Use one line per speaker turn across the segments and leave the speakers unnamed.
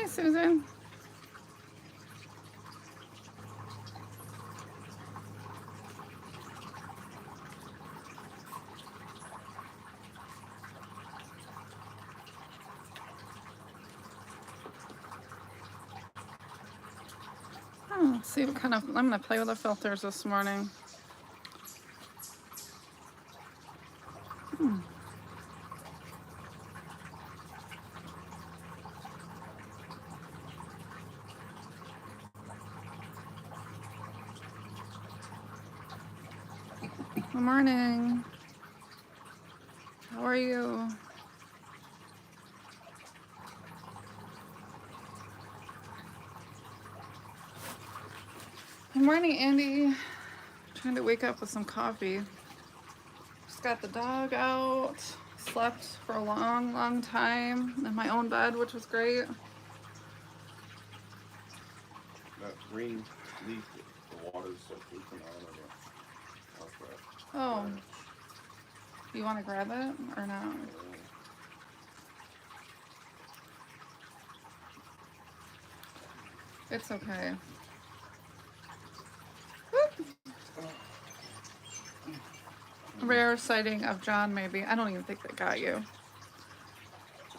Hi, Susan. Oh, let's see what kind of, I'm gonna play with the filters this morning. Good morning. How are you? Good morning, Andy. Trying to wake up with some coffee. Just got the dog out. Slept for a long, long time in my own bed, which was great.
That green leaf, the water's so leaking out of it.
Oh. You want to grab it or not? It's okay. Rare sighting of John, maybe. I don't even think that got you.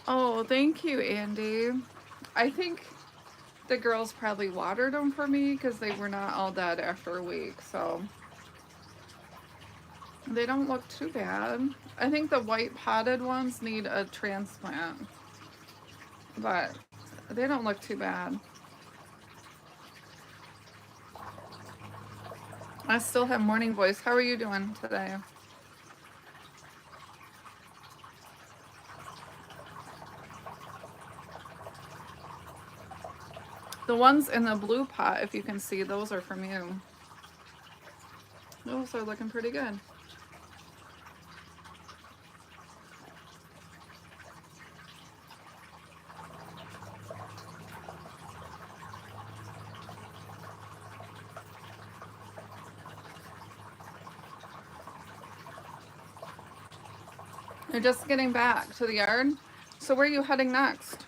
Oh, thank you, Andy. I think the girls probably watered them for me because they were not all dead after a week, so they don't look too bad. I think the white potted ones need a transplant, but they don't look too bad. I still have morning voice. How are you doing today? The ones in the blue pot, if you can see, those are from you. Those are looking pretty good. You're just getting back to the yard? So where are you heading next?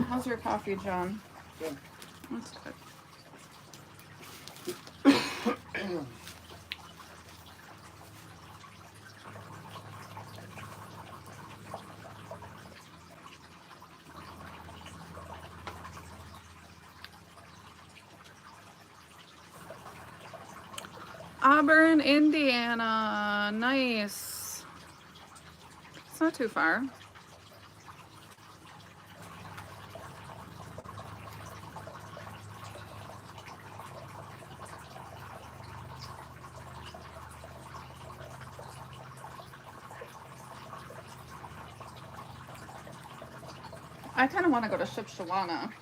How's your coffee, John?
Good.
That's good. Auburn, Indiana. Nice. It's not too far. I kind of want to go to Shipshewana.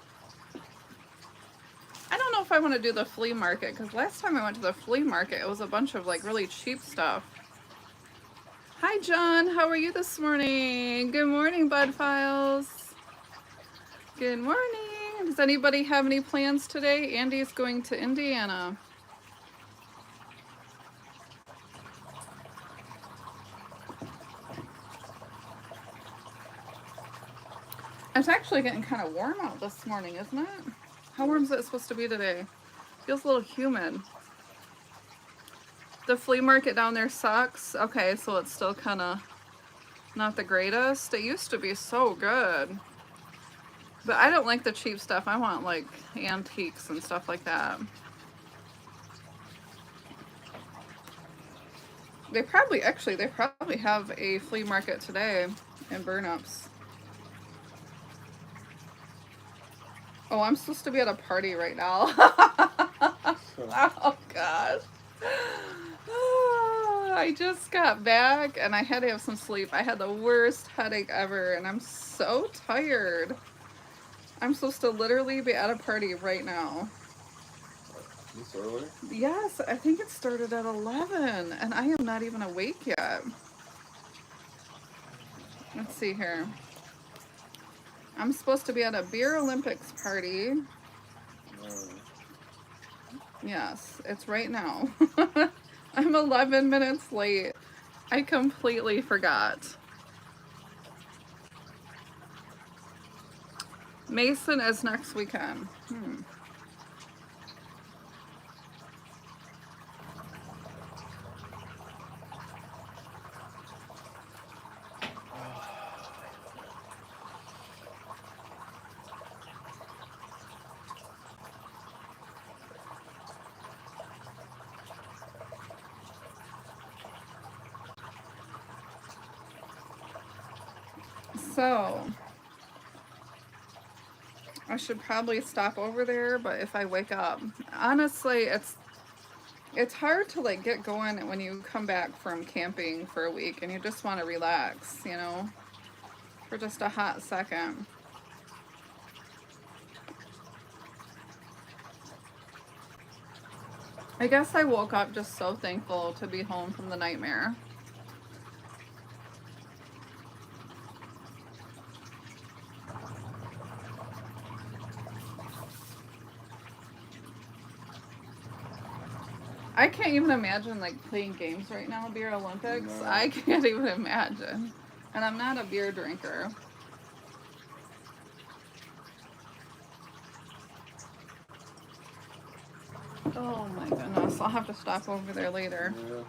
I don't know if I want to do the flea market because last time I went to the flea market, it was a bunch of like really cheap stuff. Hi, John. How are you this morning? Good morning, Bud Files. Good morning. Does anybody have any plans today? Andy's going to Indiana. It's actually getting kind of warm out this morning, isn't it? How warm is it supposed to be today? Feels a little humid. The flea market down there sucks. Okay, so it's still kind of not the greatest. It used to be so good. But I don't like the cheap stuff. I want like antiques and stuff like that. They probably have a flea market today in Burnups. Oh, I'm supposed to be at a party right now. Oh gosh. I just got back and I had to have some sleep. I had the worst headache ever and I'm so tired. I'm supposed to literally be at a party right now.
This early?
Yes, I think it started at 11 and I am not even awake yet. Let's see here. I'm supposed to be at a Beer Olympics party. Yes, it's right now. I'm 11 minutes late. I completely forgot. Mason is next weekend. So, I should probably stop over there, but if I wake up, honestly, it's hard to like get going when you come back from camping for a week and you just want to relax, you know, for just a hot second. I guess I woke up just so thankful to be home from the nightmare. I can't even imagine like playing games right now, beer Olympics.
No.
I can't even imagine. And I'm not a beer drinker. Oh my goodness, I'll have to stop over there later.
Yeah.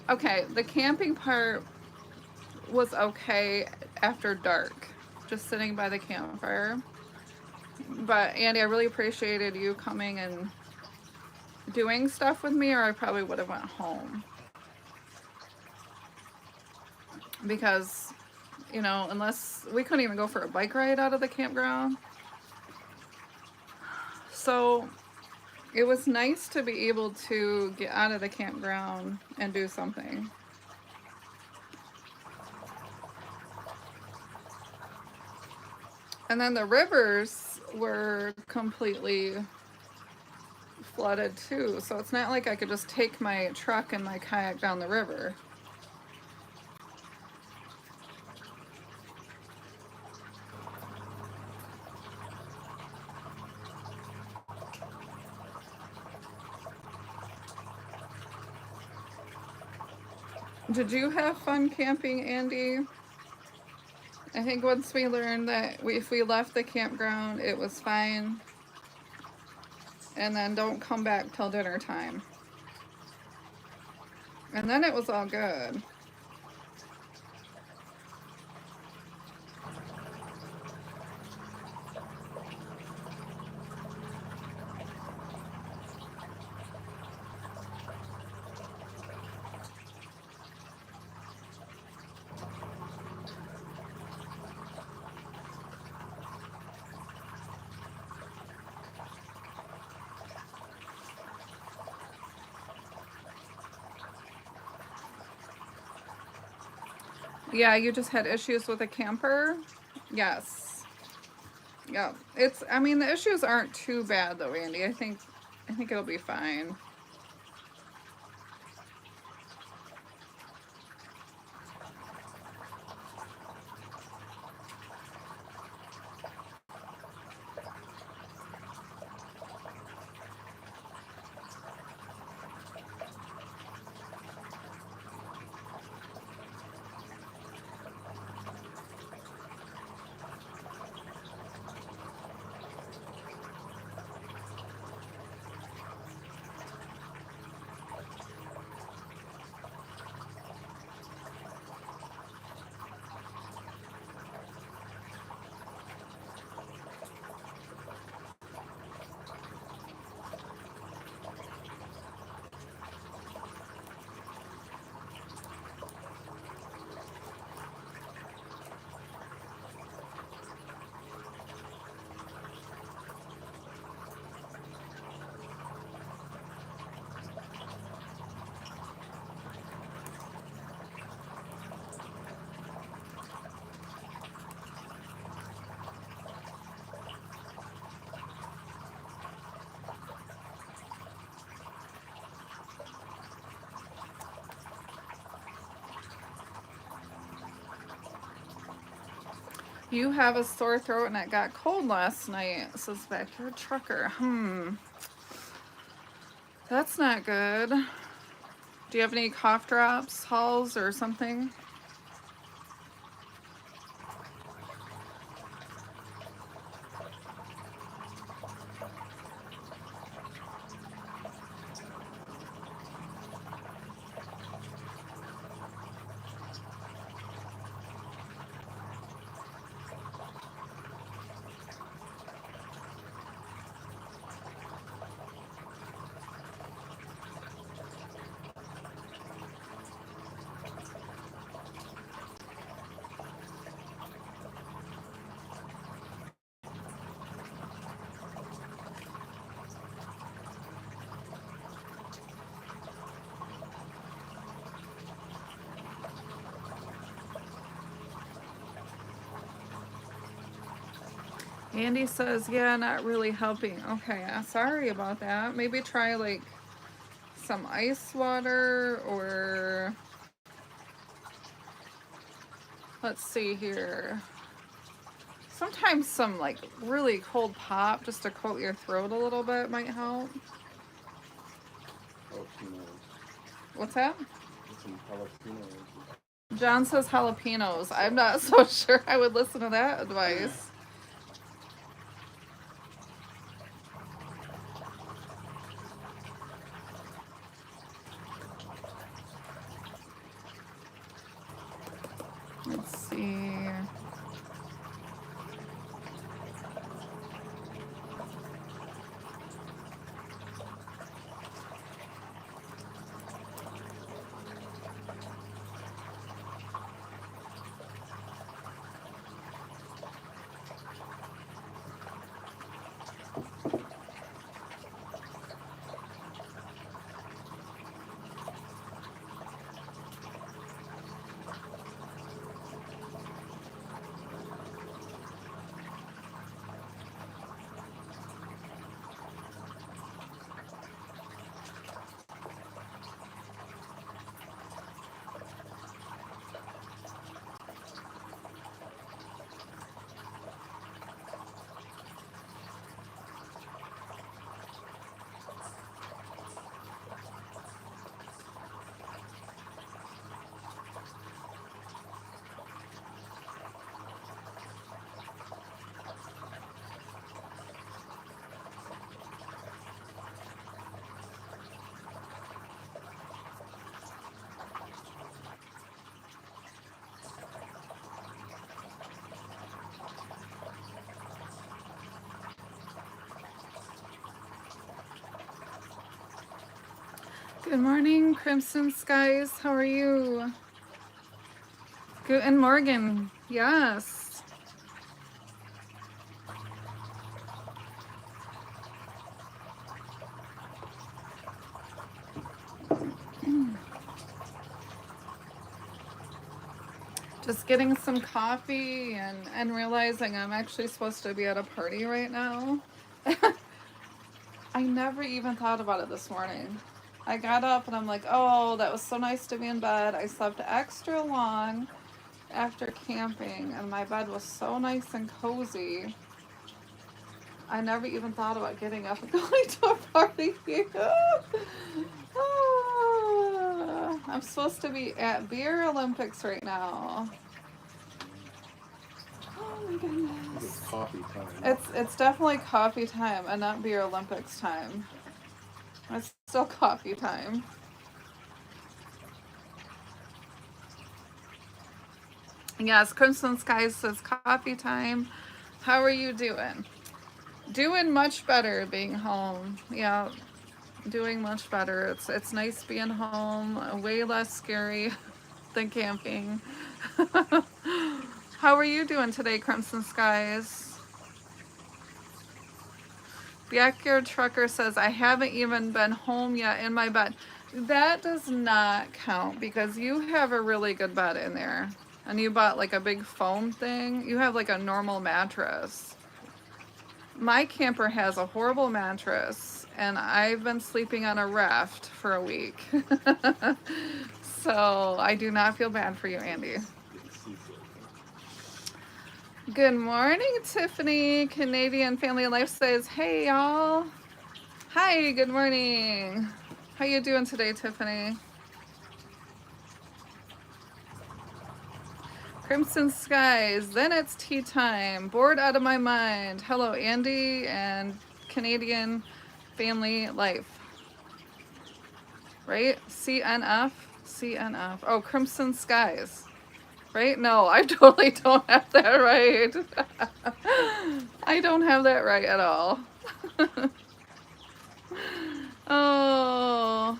Okay, the camping part was okay after dark, just sitting by the campfire. But Andy, I really appreciated you coming and doing stuff with me, or I probably would have went home. Because, you know, unless we couldn't even go for a bike ride out of the campground. So it was nice to be able to get out of the campground and do something. And then the rivers were completely flooded too. So it's not like I could just take my truck and my kayak down the river. Did you have fun camping, Andy? I think once we learned that if we left the campground, it was fine. And then don't come back till dinner time. And then it was all good. Yeah, you just had issues with a camper? Yes. Yeah. I mean, the issues aren't too bad though, Andy. I think it'll be fine. You have a sore throat and it got cold last night, says Backyard Trucker. That's not good. Do you have any cough drops, Halls, or something? Andy says, yeah, not really helping. Okay, sorry about that. Maybe try like some ice water, or let's see here. Sometimes some like really cold pop just to coat your throat a little bit might help.
Jalapenos.
What's that?
Some jalapenos.
John says jalapenos. I'm not so sure I would listen to that advice. Let's see. Good morning, Crimson Skies. How are you? Guten Morgen. Yes. Just getting some coffee and realizing I'm actually supposed to be at a party right now. I never even thought about it this morning. I got up and I'm like, oh, that was so nice to be in bed. I slept extra long after camping and my bed was so nice and cozy. I never even thought about getting up and going to a party. I'm supposed to be at Beer Olympics right now. Oh my goodness.
It's coffee time.
It's definitely coffee time and not Beer Olympics time. It's still coffee time. Yes, Crimson Skies says coffee time. How are you doing? Doing much better being home. Yeah, doing much better. It's nice being home. Way less scary than camping. How are you doing today, Crimson Skies? Backyard Trucker says, I haven't even been home yet in my bed. That does not count because you have a really good bed in there. And you bought like a big foam thing. You have like a normal mattress. My camper has a horrible mattress and I've been sleeping on a raft for a week. So I do not feel bad for you, Andy. Good morning, Tiffany. Canadian Family Life says, hey, y'all. Hi, good morning. How you doing today, Tiffany? Crimson Skies, then it's tea time. Bored out of my mind. Hello, Andy and Canadian Family Life. Right? CNF? CNF. Oh, Crimson Skies. Right? No, I totally don't have that right. I don't have that right at all. Oh,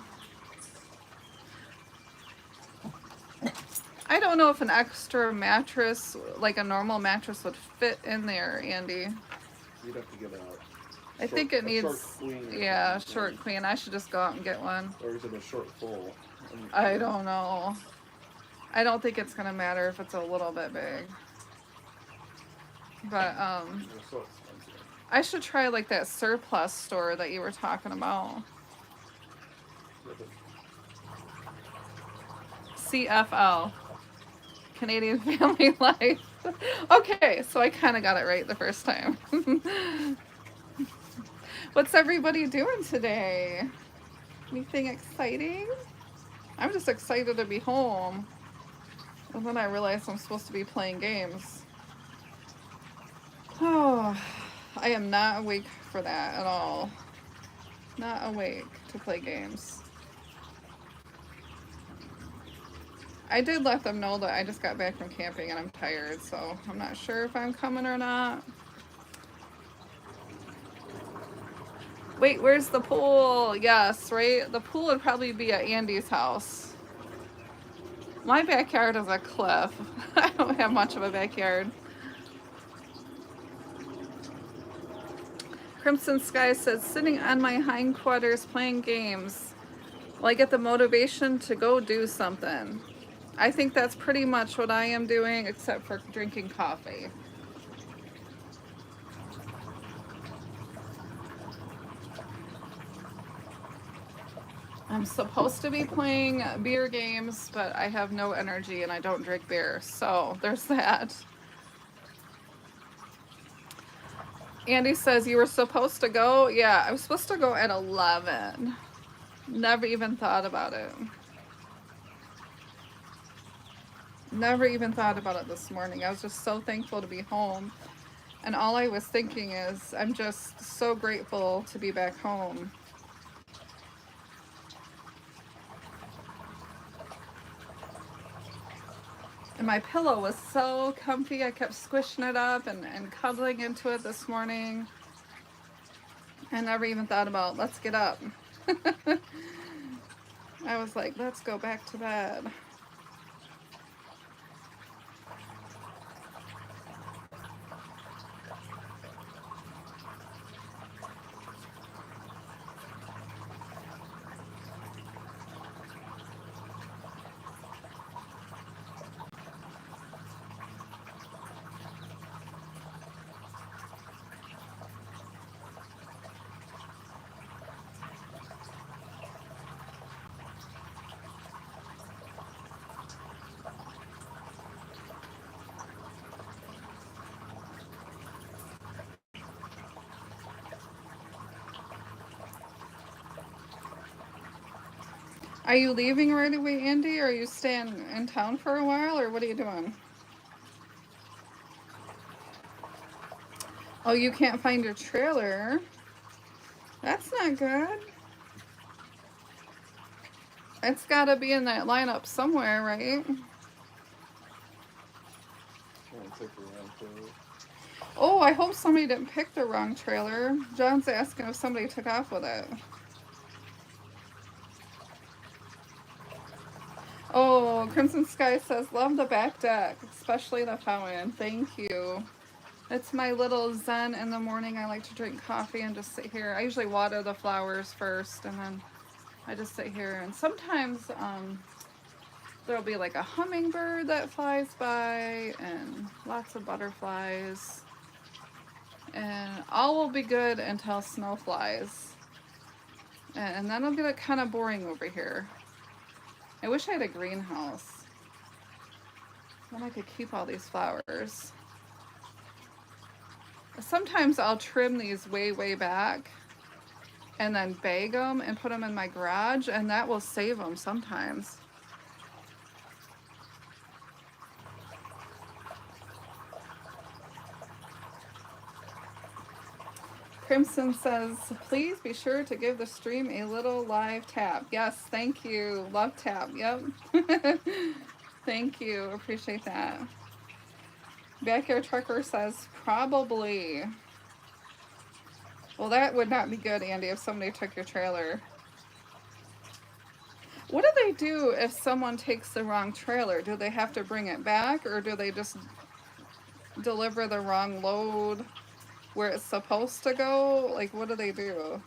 I don't know if an extra mattress, like a normal mattress, would fit in there, Andy.
You'd have to get
I think it
a short
needs,
queen or
yeah,
something.
short queen. I should just go out and get one.
Or is it a short full?
I don't know. I don't think it's gonna matter if it's a little bit big. But
They're so expensive.
I should try like that surplus store that you were talking about. CFL, Canadian Family Life. Okay, so I kind of got it right the first time. What's everybody doing today? Anything exciting? I'm just excited to be home. And then I realized I'm supposed to be playing games. Oh, I am not awake for that at all. Not awake to play games. I did let them know that I just got back from camping and I'm tired, so I'm not sure if I'm coming or not. Wait, where's the pool? Yes, right? The pool would probably be at Andy's house. My backyard is a cliff. I don't have much of a backyard. Crimson Sky says, sitting on my hindquarters playing games. Well, I get the motivation to go do something. I think that's pretty much what I am doing, except for drinking coffee. I'm supposed to be playing beer games, but I have no energy and I don't drink beer. So there's that. Andy says, you were supposed to go? Yeah, I was supposed to go at 11. Never even thought about it. Never even thought about it this morning. I was just so thankful to be home. And all I was thinking is, I'm just so grateful to be back home. And my pillow was so comfy. I kept squishing it up and cuddling into it this morning. I never even thought about, let's get up. I was like, let's go back to bed. Are you leaving right away, Andy? Or are you staying in town for a while? Or what are you doing? Oh, you can't find your trailer. That's not good. It's got to be in that lineup somewhere, right? Oh, I hope somebody didn't pick the wrong trailer. John's asking if somebody took off with it. Oh, Crimson Sky says, love the back deck, especially the fountain. Thank you. It's my little zen in the morning. I like to drink coffee and just sit here. I usually water the flowers first, and then I just sit here. And sometimes there'll be like a hummingbird that flies by and lots of butterflies. And all will be good until snow flies. And then it'll get kind of boring over here. I wish I had a greenhouse. Then I could keep all these flowers. sometimes I'll trim these way back and then bag them and put them in my garage, and that will save them sometimes. Crimson says, please be sure to give the stream a little live tap. Yes, thank you. Love tap. Yep. Thank you. Appreciate that. Backyard Trucker says, probably. Well, that would not be good, Andy, if somebody took your trailer. What do they do if someone takes the wrong trailer? Do they have to bring it back, or do they just deliver the wrong load where it's supposed to go? Like, what do they do?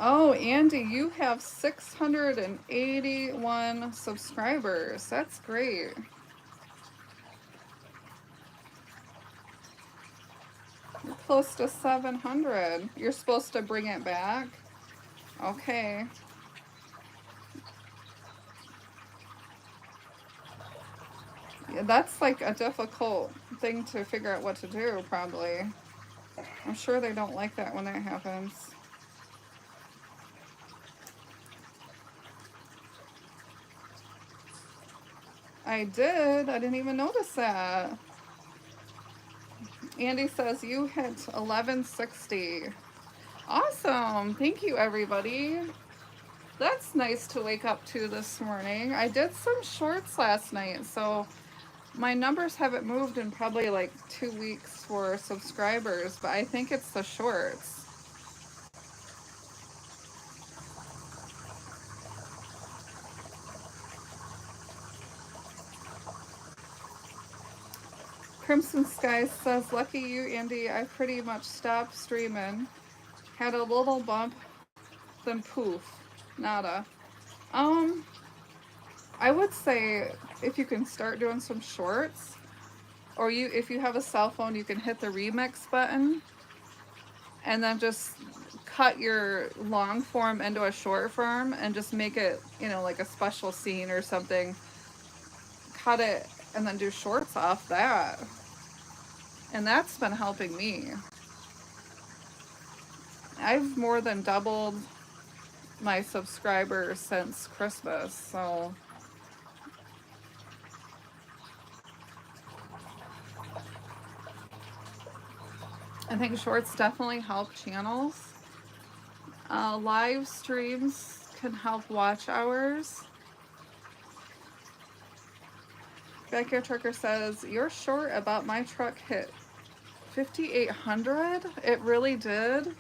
Oh, Andy, you have 681 subscribers. That's great. You're close to 700. You're supposed to bring it back? Okay. Yeah, that's like a difficult thing to figure out what to do, probably. I'm sure they don't like that when that happens. I did. I didn't even notice that. Andy says you hit 1160. Awesome. Thank you, everybody. That's nice to wake up to this morning. I did some shorts last night, so my numbers haven't moved in probably like 2 weeks for subscribers, but I think it's the shorts. Crimson Sky says, lucky you, Andy. I pretty much stopped streaming. Had a little bump, then poof. Nada. I would say if you can start doing some shorts, or if you have a cell phone, you can hit the remix button and then just cut your long form into a short form and just make it, you know, like a special scene or something. Cut it and then do shorts off that. And that's been helping me. I've more than doubled my subscribers since Christmas, so I think shorts definitely help channels. Live streams can help watch hours. Backyard Trucker says, your short about my truck hit 5,800? It really did?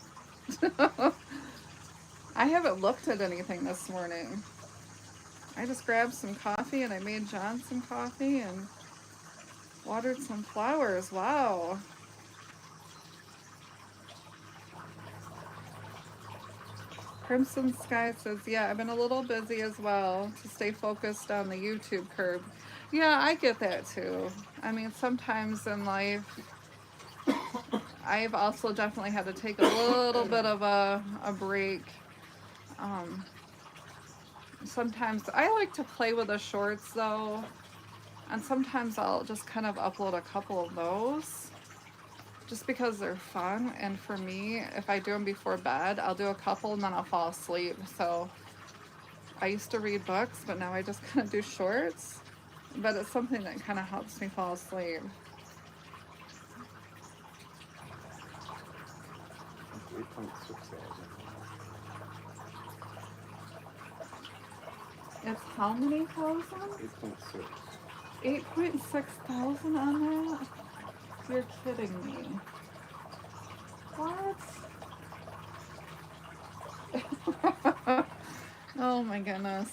I haven't looked at anything this morning. I just grabbed some coffee and I made John some coffee and watered some flowers. Wow. Crimson Sky says, yeah, I've been a little busy as well to stay focused on the YouTube curve. Yeah, I get that too. I mean, sometimes in life, I've also definitely had to take a little bit of a break. Sometimes I like to play with the shorts though, and sometimes I'll just kind of upload a couple of those just because they're fun. And for me, if I do them before bed, I'll do a couple and then I'll fall asleep. So I used to read books, but now I just kind of do shorts, but it's something that kind of helps me fall asleep. It's how many thousand?
8.6.
8.6 thousand on that? You're kidding me. What? Oh my goodness.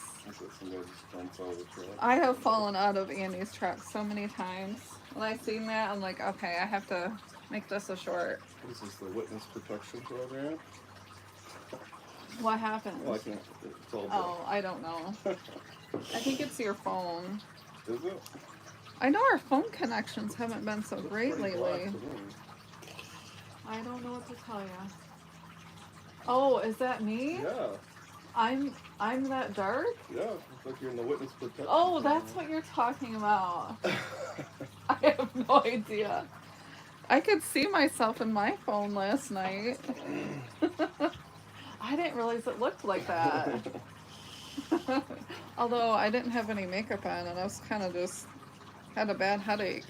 I have fallen out of Andy's truck so many times. When I seen that, I'm like, okay, I have to make this a short.
This is the witness protection program.
What happened?
Well, I can't. It's all
Oh, I don't know. I think it's your phone.
Is it?
I know our phone connections haven't been so great lately. I don't know what to tell you. Oh, is that me?
Yeah.
I'm that dark?
Yeah, it's like you're in the witness protection.
Oh, that's what you're talking about. I have no idea. I could see myself in my phone last night. I didn't realize it looked like that. Although I didn't have any makeup on and I was kind of just had a bad headache.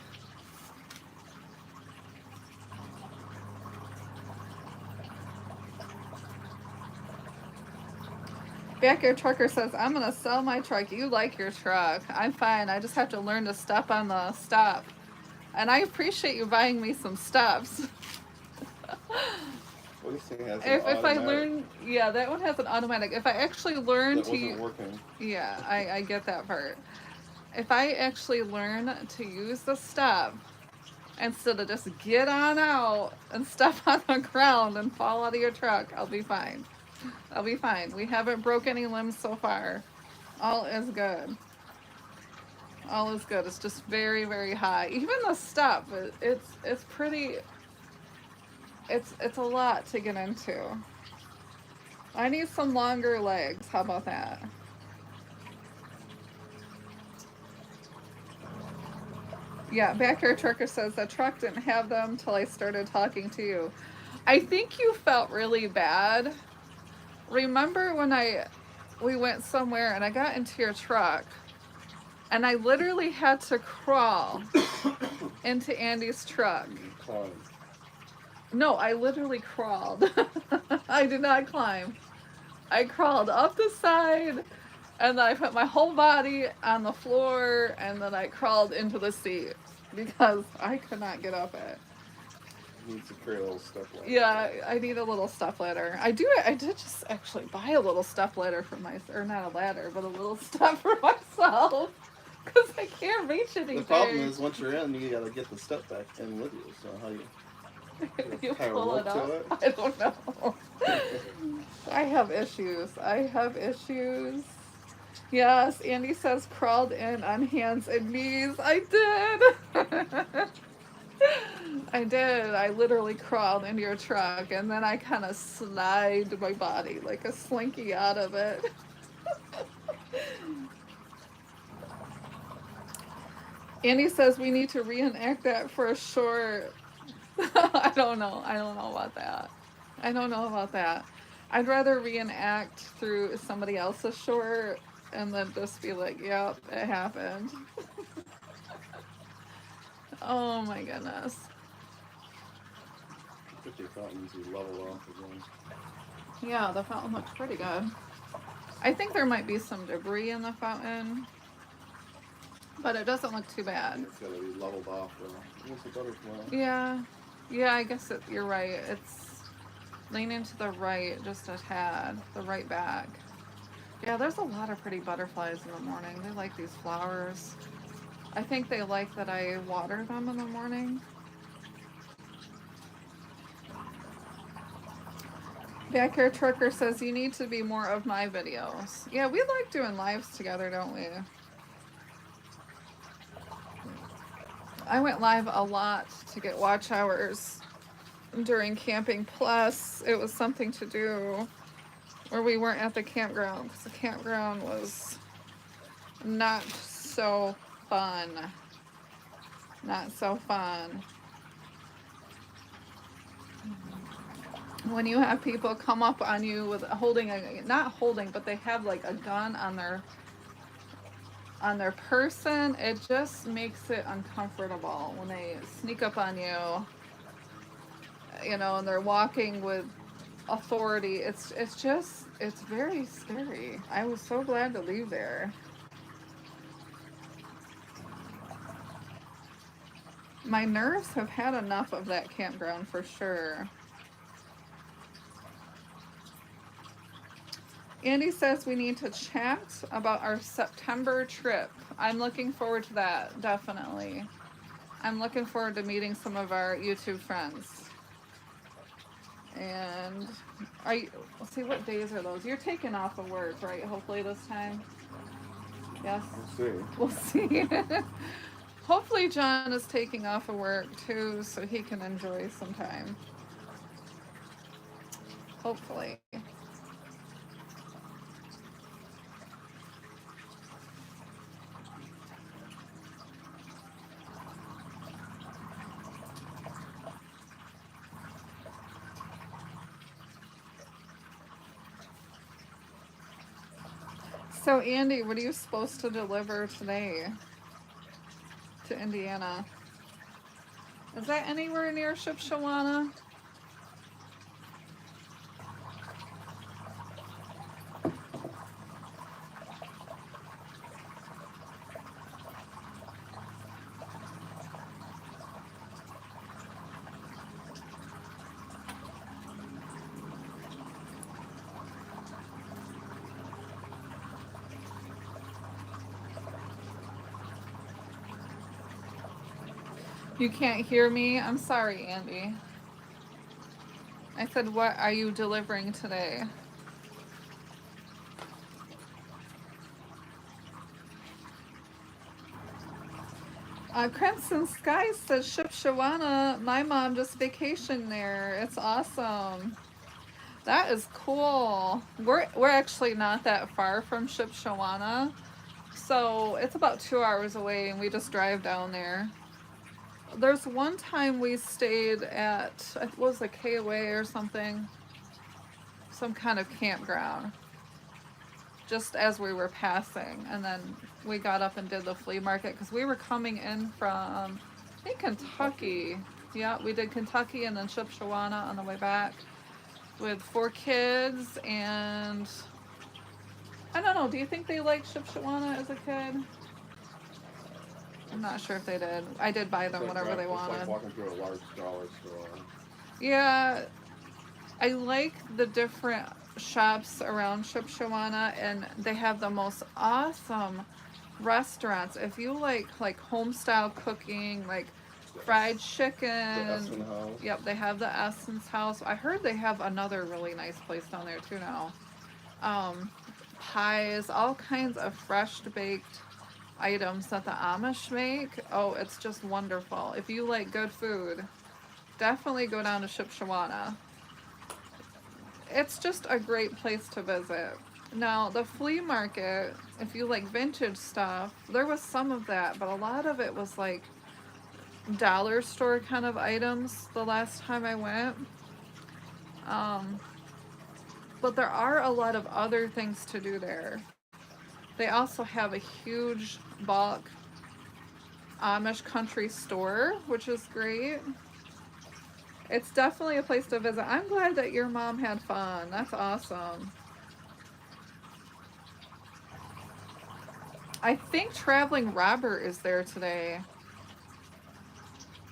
Backyard Trucker says, I'm going to sell my truck. You like your truck. I'm fine. I just have to learn to stop on the stop. And I appreciate you buying me some stops.
Well, this thing has an
If I
automatic.
learn, yeah, that one has an automatic. If I actually learn
That
to,
wasn't working.
yeah, I get that part. If I actually learn to use the stop instead of just get on out and step on the ground and fall out of your truck, I'll be fine. I'll be fine. We haven't broke any limbs so far. All is good. All is good. It's just very, very high. Even the step, it's pretty. It's a lot to get into. I need some longer legs. How about that? Yeah, Backyard Trucker says the truck didn't have them till I started talking to you. I think you felt really bad. Remember when we went somewhere and I got into your truck and I literally had to crawl into Andy's truck.
Climb.
No, I literally crawled. I did not climb. I crawled up the side and then I put my whole body on the floor and then I crawled into the seat because I could not get up it.
Needs to carry a little step ladder.
Yeah, I need a little step ladder. I did just actually buy a little step ladder for or not a ladder, but a little step for myself. Because I can't reach anything.
The problem is, once you're in, you gotta get the step back in with you. So how you
you
tie a
pull
rope
it up?
to it?
I don't know. I have issues. I have issues. Yes, Andy says crawled in on hands and knees. I did. I did. I literally crawled into your truck and then I kind of slid my body like a slinky out of it. Andy says we need to reenact that for a short. I don't know. I don't know about that. I don't know about that. I'd rather reenact through somebody else's short and then just be like, yep, it happened. Oh my goodness.
50 fountains you level off again.
Yeah, the fountain looks pretty good. I think there might be some debris in the fountain, but it doesn't look too bad.
It's gotta be leveled off. What's the butterfly?
Yeah, yeah, I guess you're right. It's leaning to the right just a tad, the right back. Yeah, there's a lot of pretty butterflies in the morning. They like these flowers. I think they like that I water them in the morning. Backyard Trucker says you need to be more of my videos. Yeah, we like doing lives together, don't we? I went live a lot to get watch hours during Camping Plus. It was something to do where we weren't at the campground because the campground was not so fun. Not so fun. When you have people come up on you with not holding, but they have like a gun on their person, it just makes it uncomfortable when they sneak up on you, and they're walking with authority. It's very scary. I was so glad to leave there. My nerves have had enough of that campground for sure. Andy says we need to chat about our September trip. I'm looking forward to that, definitely. I'm looking forward to meeting some of our YouTube friends. And let's see, what days are those? You're taking off of work, right? Hopefully this time. Yes?
We'll see.
We'll see. Hopefully John is taking off of work too, so he can enjoy some time. Hopefully. So Andy, what are you supposed to deliver today to Indiana? Is that anywhere near Shipshewana? You can't hear me? I'm sorry, Andy. I said, what are you delivering today? Crimson Sky says Shipshewana. My mom just vacationed there. It's awesome. That is cool. We're actually not that far from Shipshewana, so it's about 2 hours away, and we just drive down there. There's one time we stayed at, it was a KOA or something, some kind of campground, just as we were passing, and then we got up and did the flea market because we were coming in from, I think, Kentucky. Yeah, we did Kentucky and then Shipshewana on the way back with 4 kids, and I don't know, do you think they liked Shipshewana as a kid? I'm not sure if they did. I did buy them whatever they wanted.
It's like walking through a large dollar store.
Yeah, I like the different shops around Shipshewana, and they have the most awesome restaurants. If you like home style cooking, like fried chicken.
The Essence House.
Yep, they have the Essence House. I heard they have another really nice place down there too now. Pies, all kinds of fresh baked items that the Amish make. Oh, it's just wonderful. If you like good food, definitely go down to Shipshewana. It's just a great place to visit. Now, the flea market, if you like vintage stuff, there was some of that, but a lot of it was like dollar store kind of items the last time I went. But there are a lot of other things to do there. They also have a huge bulk Amish country store, which is great. It's definitely a place to visit. I'm glad that your mom had fun. That's awesome. I think Traveling Robert is there today.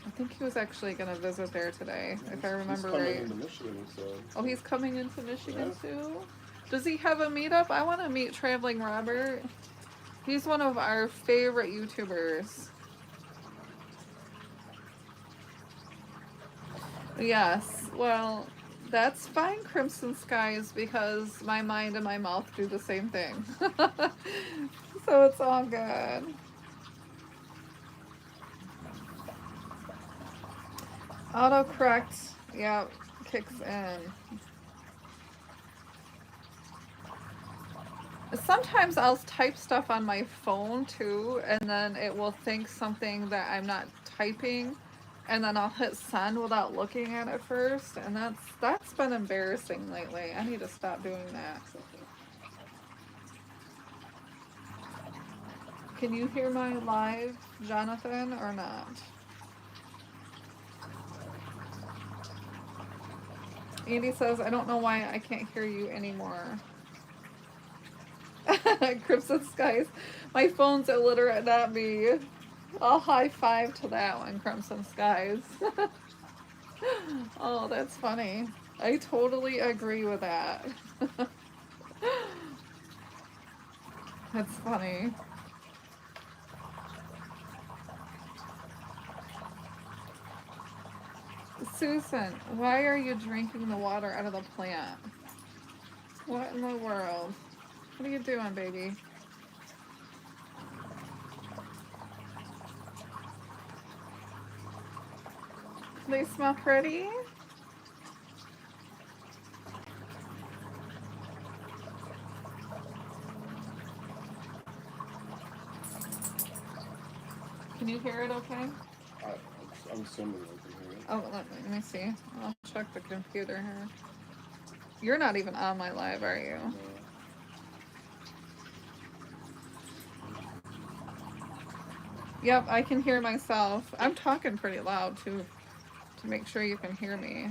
I think he was actually going to visit there today, if I remember right.
He's coming into Michigan, so.
Oh, he's coming into Michigan
Yeah.
too? Does he have a meetup? I want to meet Traveling Robert. He's one of our favorite YouTubers. Yes, well, that's fine, Crimson Skies, because my mind and my mouth do the same thing. So it's all good. Autocorrect, yeah, kicks in. Sometimes I'll type stuff on my phone too, and then it will think something that I'm not typing, and then I'll hit send without looking at it first, and that's been embarrassing lately. I need to stop doing that. Can you hear my live, Jonathan, or not? Andy says, I don't know why I can't hear you anymore. Crimson Skies. My phone's illiterate, not me. I'll high five to that one, Crimson Skies. Oh, that's funny. I totally agree with that. That's funny. Susan, why are you drinking the water out of the plant? What in the world? What are you doing, baby? They smell pretty? Can you hear it okay?
I'm assuming I can hear it.
Oh, let me see. I'll check the computer here. You're not even on my live, are you?
No.
Yep, I can hear myself. I'm talking pretty loud too, to make sure you can hear me.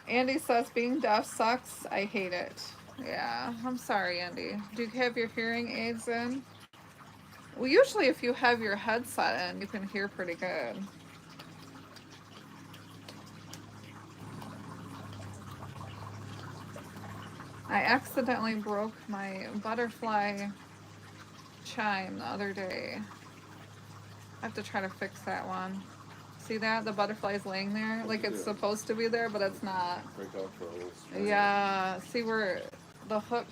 Andy says being deaf sucks. I hate it. Yeah, I'm sorry, Andy. Do you have your hearing aids in? Well, usually if you have your headset in, you can hear pretty good. I accidentally broke my butterfly chime the other day. I have to try to fix that one. See that? The butterfly's laying there like it's supposed to be there, but it's not.
Break out for a little spring.
Yeah, see where the hook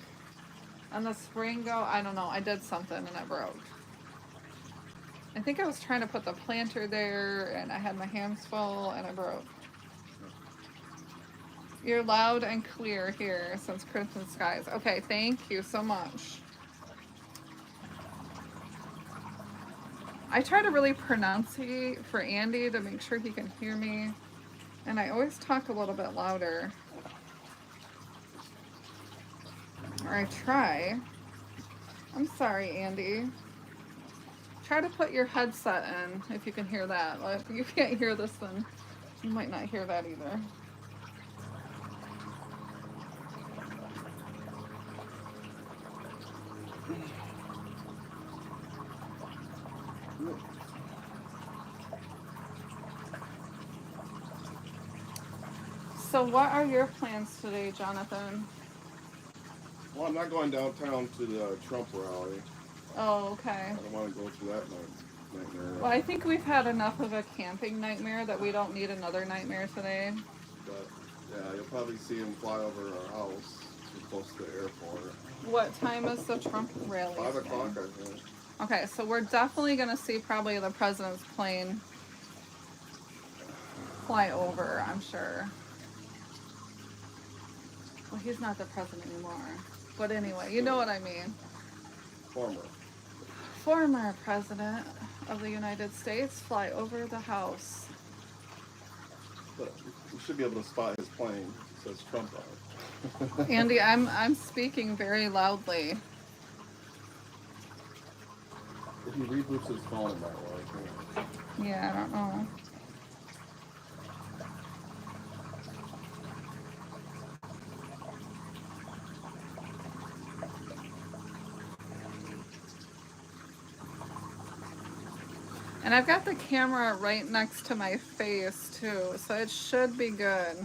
and the spring go? I don't know. I did something and it broke. I think I was trying to put the planter there and I had my hands full and it broke. You're loud and clear here since Crimson Skies. Okay, thank you so much. I try to really pronunciate for Andy to make sure he can hear me. And I always talk a little bit louder. Or I try. I'm sorry, Andy. Try to put your headset in if you can hear that. If you can't hear this, then you might not hear that either. So what are your plans today, Jonathan?
Well, I'm not going downtown to the Trump rally.
Oh, okay.
I don't want to go through that nightmare.
Well, I think we've had enough of a camping nightmare that we don't need another nightmare today.
But, yeah, you'll probably see him fly over our house. We're close to the airport.
What time is the Trump rally?
5 o'clock, I think.
Okay, so we're definitely going to see probably the president's plane fly over, I'm sure. Well, he's not the president anymore. But anyway, you know what I mean. Former president of the United States fly over the house.
But we should be able to spot his plane. It says Trump on it.
Andy, I'm speaking very loudly.
If he reboots his phone that way,
Yeah, I don't know. And I've got the camera right next to my face too, so it should be good.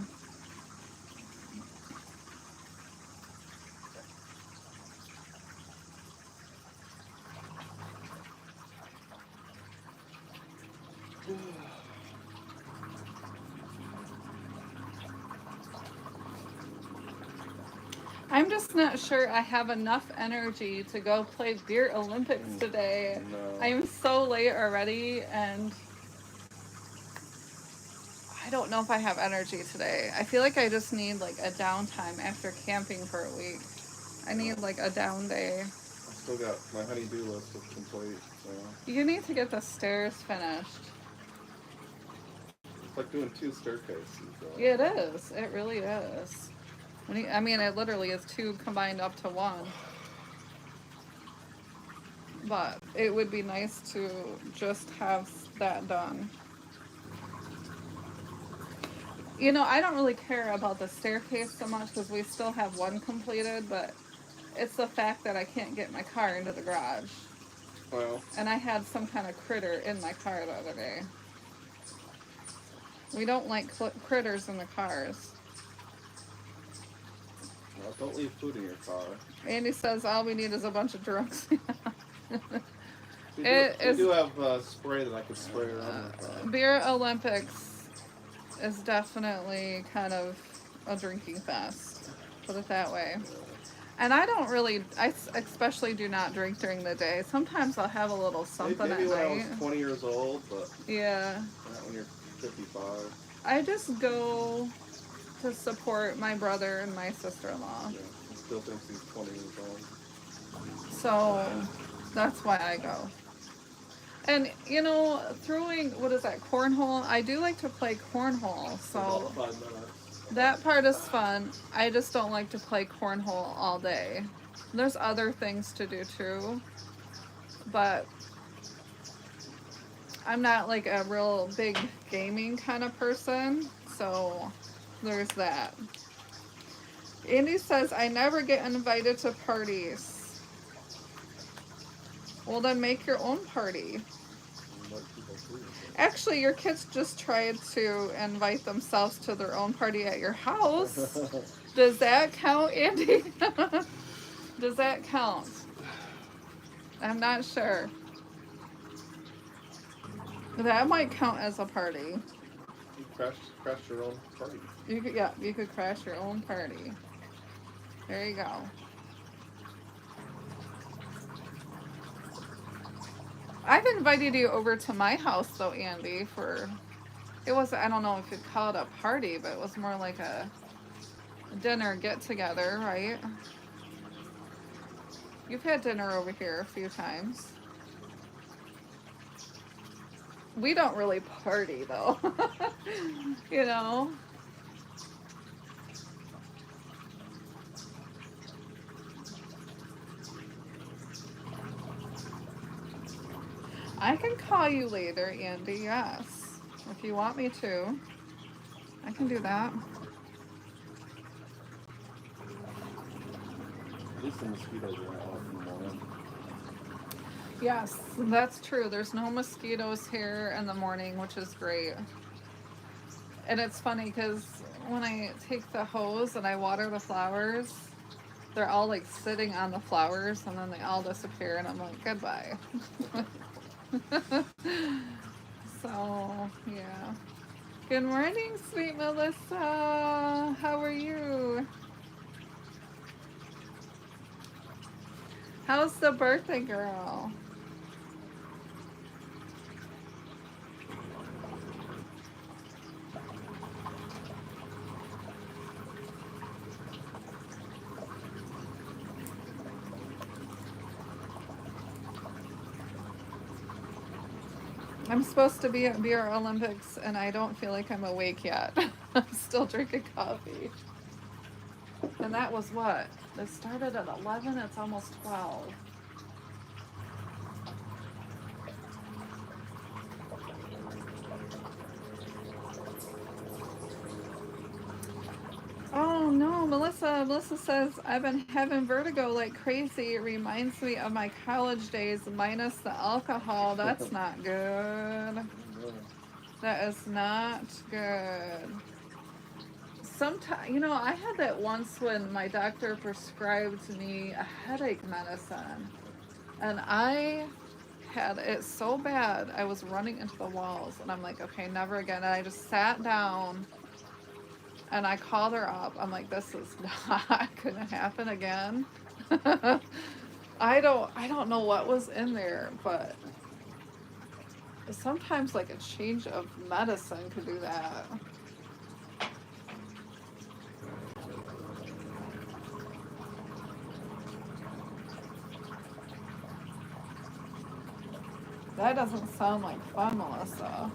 I'm just not sure I have enough energy to go play Beer Olympics today.
No.
I'm so late already, and I don't know if I have energy today. I feel like I just need like a downtime after camping for a week. I need like a down day.
I still got my honey-do list to complete. So.
You need to get the stairs finished.
It's like doing 2 staircases.
It is. It really is. I mean, it literally is 2 combined up to 1. But it would be nice to just have that done. You know, I don't really care about the staircase so much because we still have 1 completed, but it's the fact that I can't get my car into the garage.
Well. And
I had some kind of critter in my car the other day. We don't like critters in the cars.
Well, don't leave food in your car.
Andy says all we need is a bunch of drunks.
We do have spray that I could spray around the car.
Beer Olympics is definitely kind of a drinking fest, put it that way. And I don't really, I especially do not drink during the day. Sometimes I'll have a little something
Maybe
at
when
night.
I was 20 years old, but
yeah.
Not when you're 55.
I just go to support my brother and my sister-in-law.
Yeah, he still thinks he's 20 years old.
So that's why I go. And, you know, throwing, what is that, cornhole? I do like to play cornhole, so
About 5 minutes.
that part is fun. I just don't like to play cornhole all day. There's other things to do, too. but I'm not like a real big gaming kind of person, so there's that. Andy says, I never get invited to parties. Well, then make your own party. Actually, your kids just tried to invite themselves to their own party at your house. Does that count, Andy? Does that count? I'm not sure. That might count as a party.
You crash your own party.
You could, yeah, you could crash your own party. There you go. I've invited you over to my house though, Andy, for it was, I don't know if you'd call it a party, but it was more like a dinner get together, right? You've had dinner over here a few times. We don't really party though. You know? I can call you later, Andy, yes. If you want me to. I can do that.
At least the mosquitoes are out in the morning.
Yes, that's true. There's no mosquitoes here in the morning, which is great. And it's funny because when I take the hose and I water the flowers, they're all like sitting on the flowers and then they all disappear and I'm like, goodbye. So, yeah. Good morning, sweet Melissa. How are you? How's the birthday girl? I'm supposed to be at Beer Olympics and I don't feel like I'm awake yet. I'm still drinking coffee. And that was what? It started at 11, it's almost 12. Oh no, Melissa. Melissa says, I've been having vertigo like crazy. It reminds me of my college days minus the alcohol. That's not good. That is not good. Sometimes, you know, I had that once when my doctor prescribed me a headache medicine. And I had it so bad, I was running into the walls. And I'm like, okay, never again. And I just sat down. And I called her up. I'm like, this is not gonna happen again. I don't know what was in there, but sometimes like a change of medicine could do that. That doesn't sound like fun, Melissa.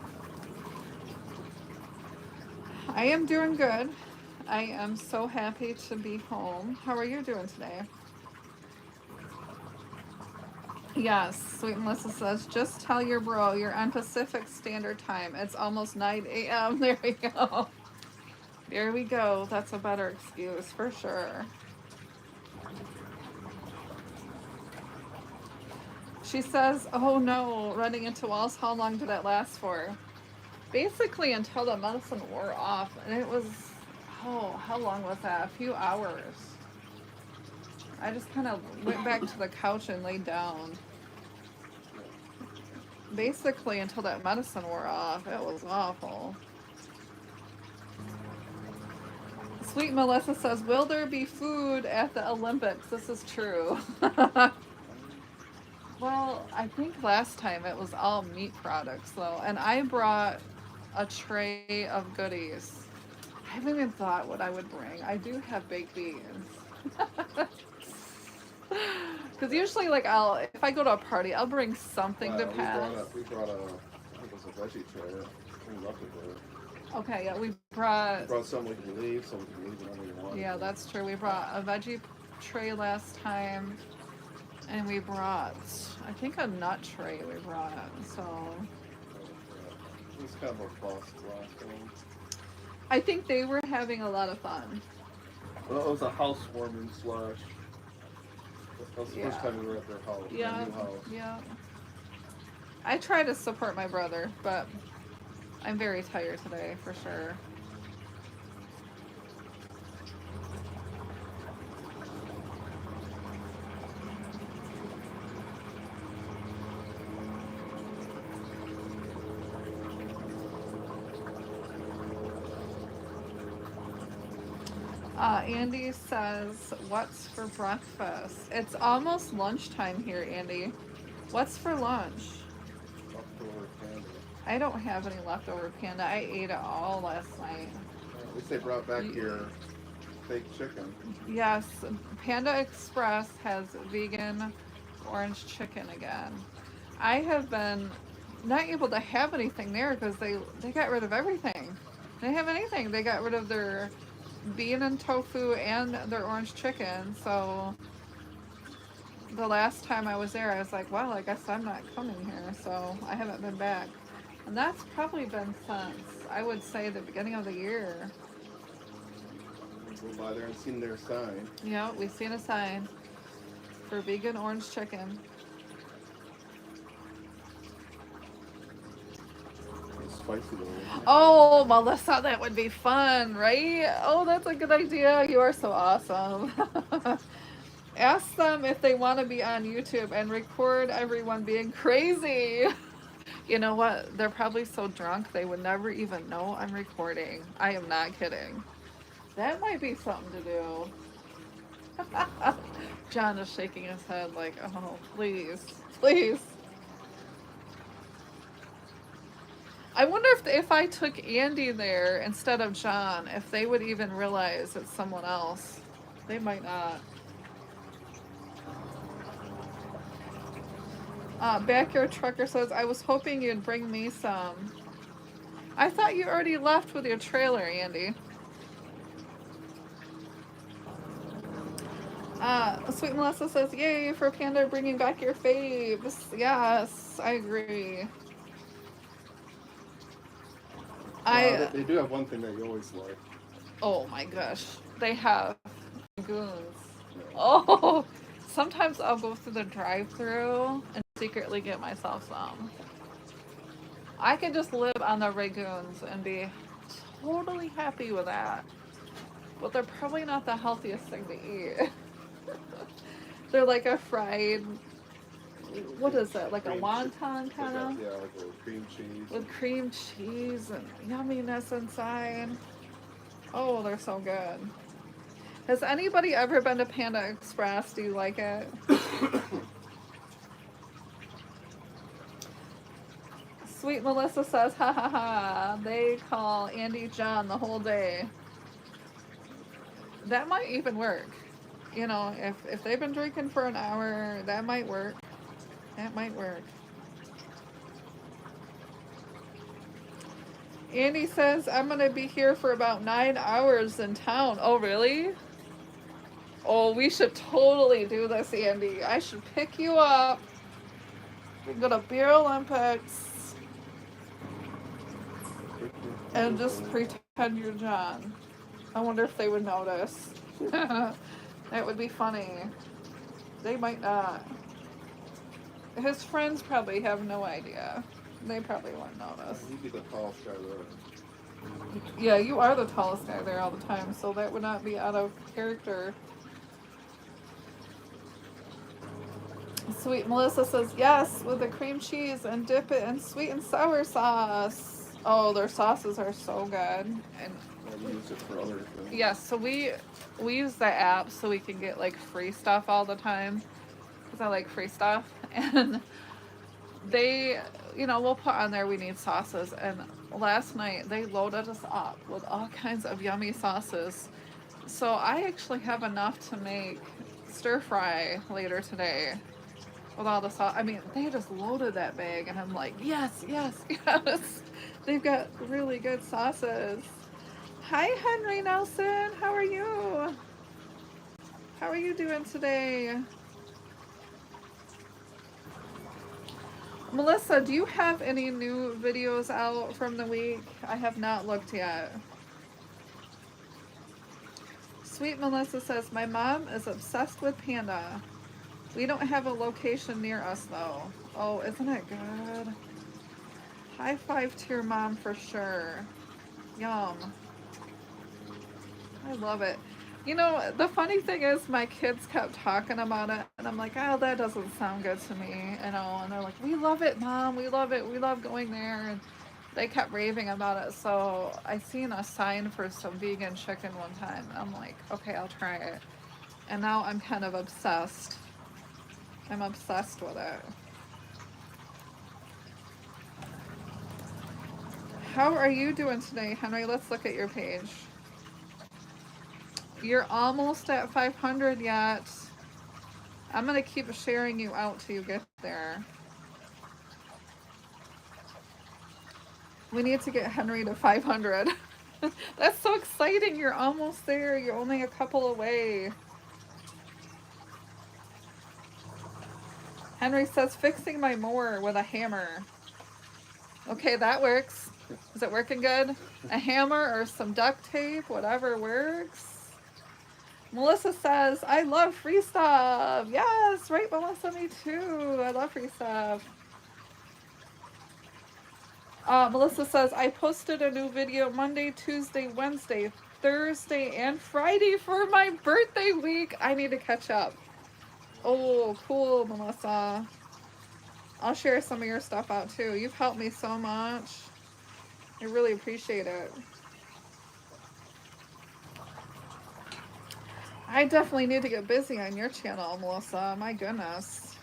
I am doing good. I am so happy to be home. How are you doing today? Yes, sweet Melissa says, just tell your bro you're on Pacific Standard Time. It's almost 9 a.m. There we go. There we go. That's a better excuse for sure. She says, oh no, running into walls. How long did it last for? Basically until the medicine wore off. And it was, oh, how long was that? A few hours. I just kind of went back to the couch and laid down. Basically until that medicine wore off. It was awful. Sweet Melissa says, will there be food at the Olympics? This is true. Well, I think last time it was all meat products though. And I brought a tray of goodies. I haven't even thought what I would bring. I do have baked beans. Because usually, like, if I go to a party, I'll bring something to pass.
We brought I think it was a veggie tray. We left it there.
Okay, yeah, we brought
some we can leave, some we can leave whenever you want.
Yeah, that's true. We brought a veggie tray last time. And we brought, I think, a nut tray we brought. So
It was kind of a bust last one.
I think they were having a lot of fun.
Well, it was a housewarming slash. That was the first
Yeah.
time we were at their house.
Yeah,
Their new house.
yeah. I try to support my brother, but I'm very tired today for sure. Andy says, what's for breakfast? It's almost lunchtime here, Andy. What's for lunch?
Leftover candy.
I don't have any leftover panda. I ate it all last night.
At least they brought back your fake chicken.
Yes, Panda Express has vegan orange chicken again. I have been not able to have anything there because they got rid of everything. They didn't have anything. They got rid of their bean and tofu and their orange chicken. So the last time I was there, I was like, well, I guess I'm not coming here. So I haven't been back. And that's probably been since, I would say, the beginning of the year.
Go by there and seen their sign.
Yeah, we've seen a sign for vegan orange chicken.
It's spicy though.
Oh, Melissa, that would be fun, right? Oh, that's a good idea. You are so awesome. Ask them if they want to be on YouTube and record everyone being crazy. You know what? They're probably so drunk they would never even know I'm recording. I am not kidding. That might be something to do. John is shaking his head like, oh, please, please. I wonder if I took Andy there instead of John, if they would even realize it's someone else. They might not. Backyard Trucker says, I was hoping you'd bring me some. I thought you already left with your trailer, Andy. Sweet Melissa says, yay for Panda bringing back your faves. Yes, I agree.
They do have one thing that you always like.
Oh my gosh. They have goons. Oh, sometimes I'll go through the drive-thru and secretly get myself some. I could just live on the Ragoons and be totally happy with that. But they're probably not the healthiest thing to eat. They're like a fried, what is it, like a wonton kind of?
Yeah, like a cream cheese.
With cream cheese and yumminess inside. Oh, they're so good. Has anybody ever been to Panda Express? Do you like it? Sweet Melissa says, ha ha ha, they call Andy John the whole day. That might even work. You know, if they've been drinking for an hour, that might work. That might work. Andy says, I'm going to be here for about 9 hours in town. Oh, really? Oh, we should totally do this, Andy. I should pick you up. We can go to Beer Olympics and just pretend you're John. I wonder if they would notice. That would be funny. They might not. His friends probably have no idea. They probably won't notice.
You'd be the tallest guy there.
Yeah, you are the tallest guy there all the time, so that would not be out of character. Sweet Melissa says, yes, with the cream cheese and dip it in sweet and sour sauce. Oh, their sauces are so good. And
We use it for other things.
yes, so we use the app so we can get like free stuff all the time. Because I like free stuff. And they, you know, we'll put on there we need sauces. And last night they loaded us up with all kinds of yummy sauces. So I actually have enough to make stir fry later today with all the sauce. I mean, they just loaded that bag and I'm like, yes, yes, yes. They've got really good sauces. Hi, Henry Nelson. How are you? How are you doing today? Melissa, do you have any new videos out from the week? I have not looked yet. Sweet Melissa says, my mom is obsessed with Panda. We don't have a location near us though. Oh, isn't it good? High five to your mom for sure. Yum. I love it. You know, the funny thing is my kids kept talking about it and I'm like, oh, that doesn't sound good to me, you know, and they're like, we love it, Mom, we love it, we love going there, and they kept raving about it. So I seen a sign for some vegan chicken one time. I'm like, okay, I'll try it. And now I'm kind of obsessed. I'm obsessed with it. How are you doing today, Henry? Let's look at your page. You're almost at 500 yet. I'm going to keep sharing you out till you get there. We need to get Henry to 500. That's so exciting. You're almost there. You're only a couple away. Henry says, fixing my mower with a hammer. Okay, that works. Is it working good? A hammer or some duct tape, whatever works. Melissa says, I love free stuff. Yes, right, Melissa, me too. I love free stuff. Melissa says, I posted a new video Monday, Tuesday, Wednesday, Thursday, and Friday for my birthday week. I need to catch up. Oh, cool, Melissa. I'll share some of your stuff out too. You've helped me so much. I really appreciate it. I definitely need to get busy on your channel, Melissa. My goodness.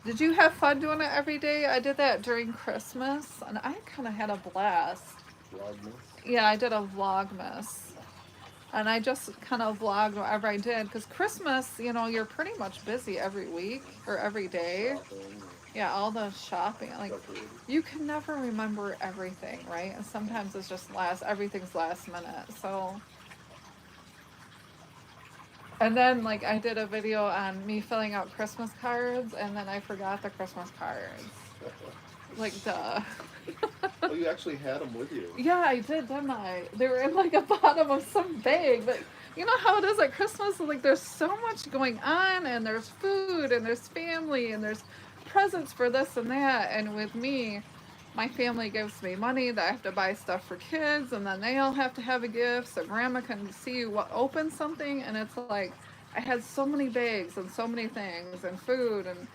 Did you have fun doing it every day? I did that during Christmas, and I kind of had a blast.
Vlogmas.
Yeah, I did a Vlogmas. And I just kind of vlogged whatever I did. Because Christmas, you know, you're pretty much busy every week or every day.
Shopping,
Yeah, all the shopping. Like,
decorating.
you can never remember everything, right? And sometimes it's just everything's last minute. So... And then, like, I did a video on me filling out Christmas cards, and then I forgot the Christmas cards. Like, duh.
Oh, you actually had them with you.
Yeah, I did, didn't I? They were in, like, a bottom of some bag. But you know how it is at Christmas? Like, there's so much going on, and there's food, and there's family, and there's presents for this and that. And with me, my family gives me money that I have to buy stuff for kids, and then they all have to have a gift so grandma can see you open something. And it's like, I had so many bags and so many things and food and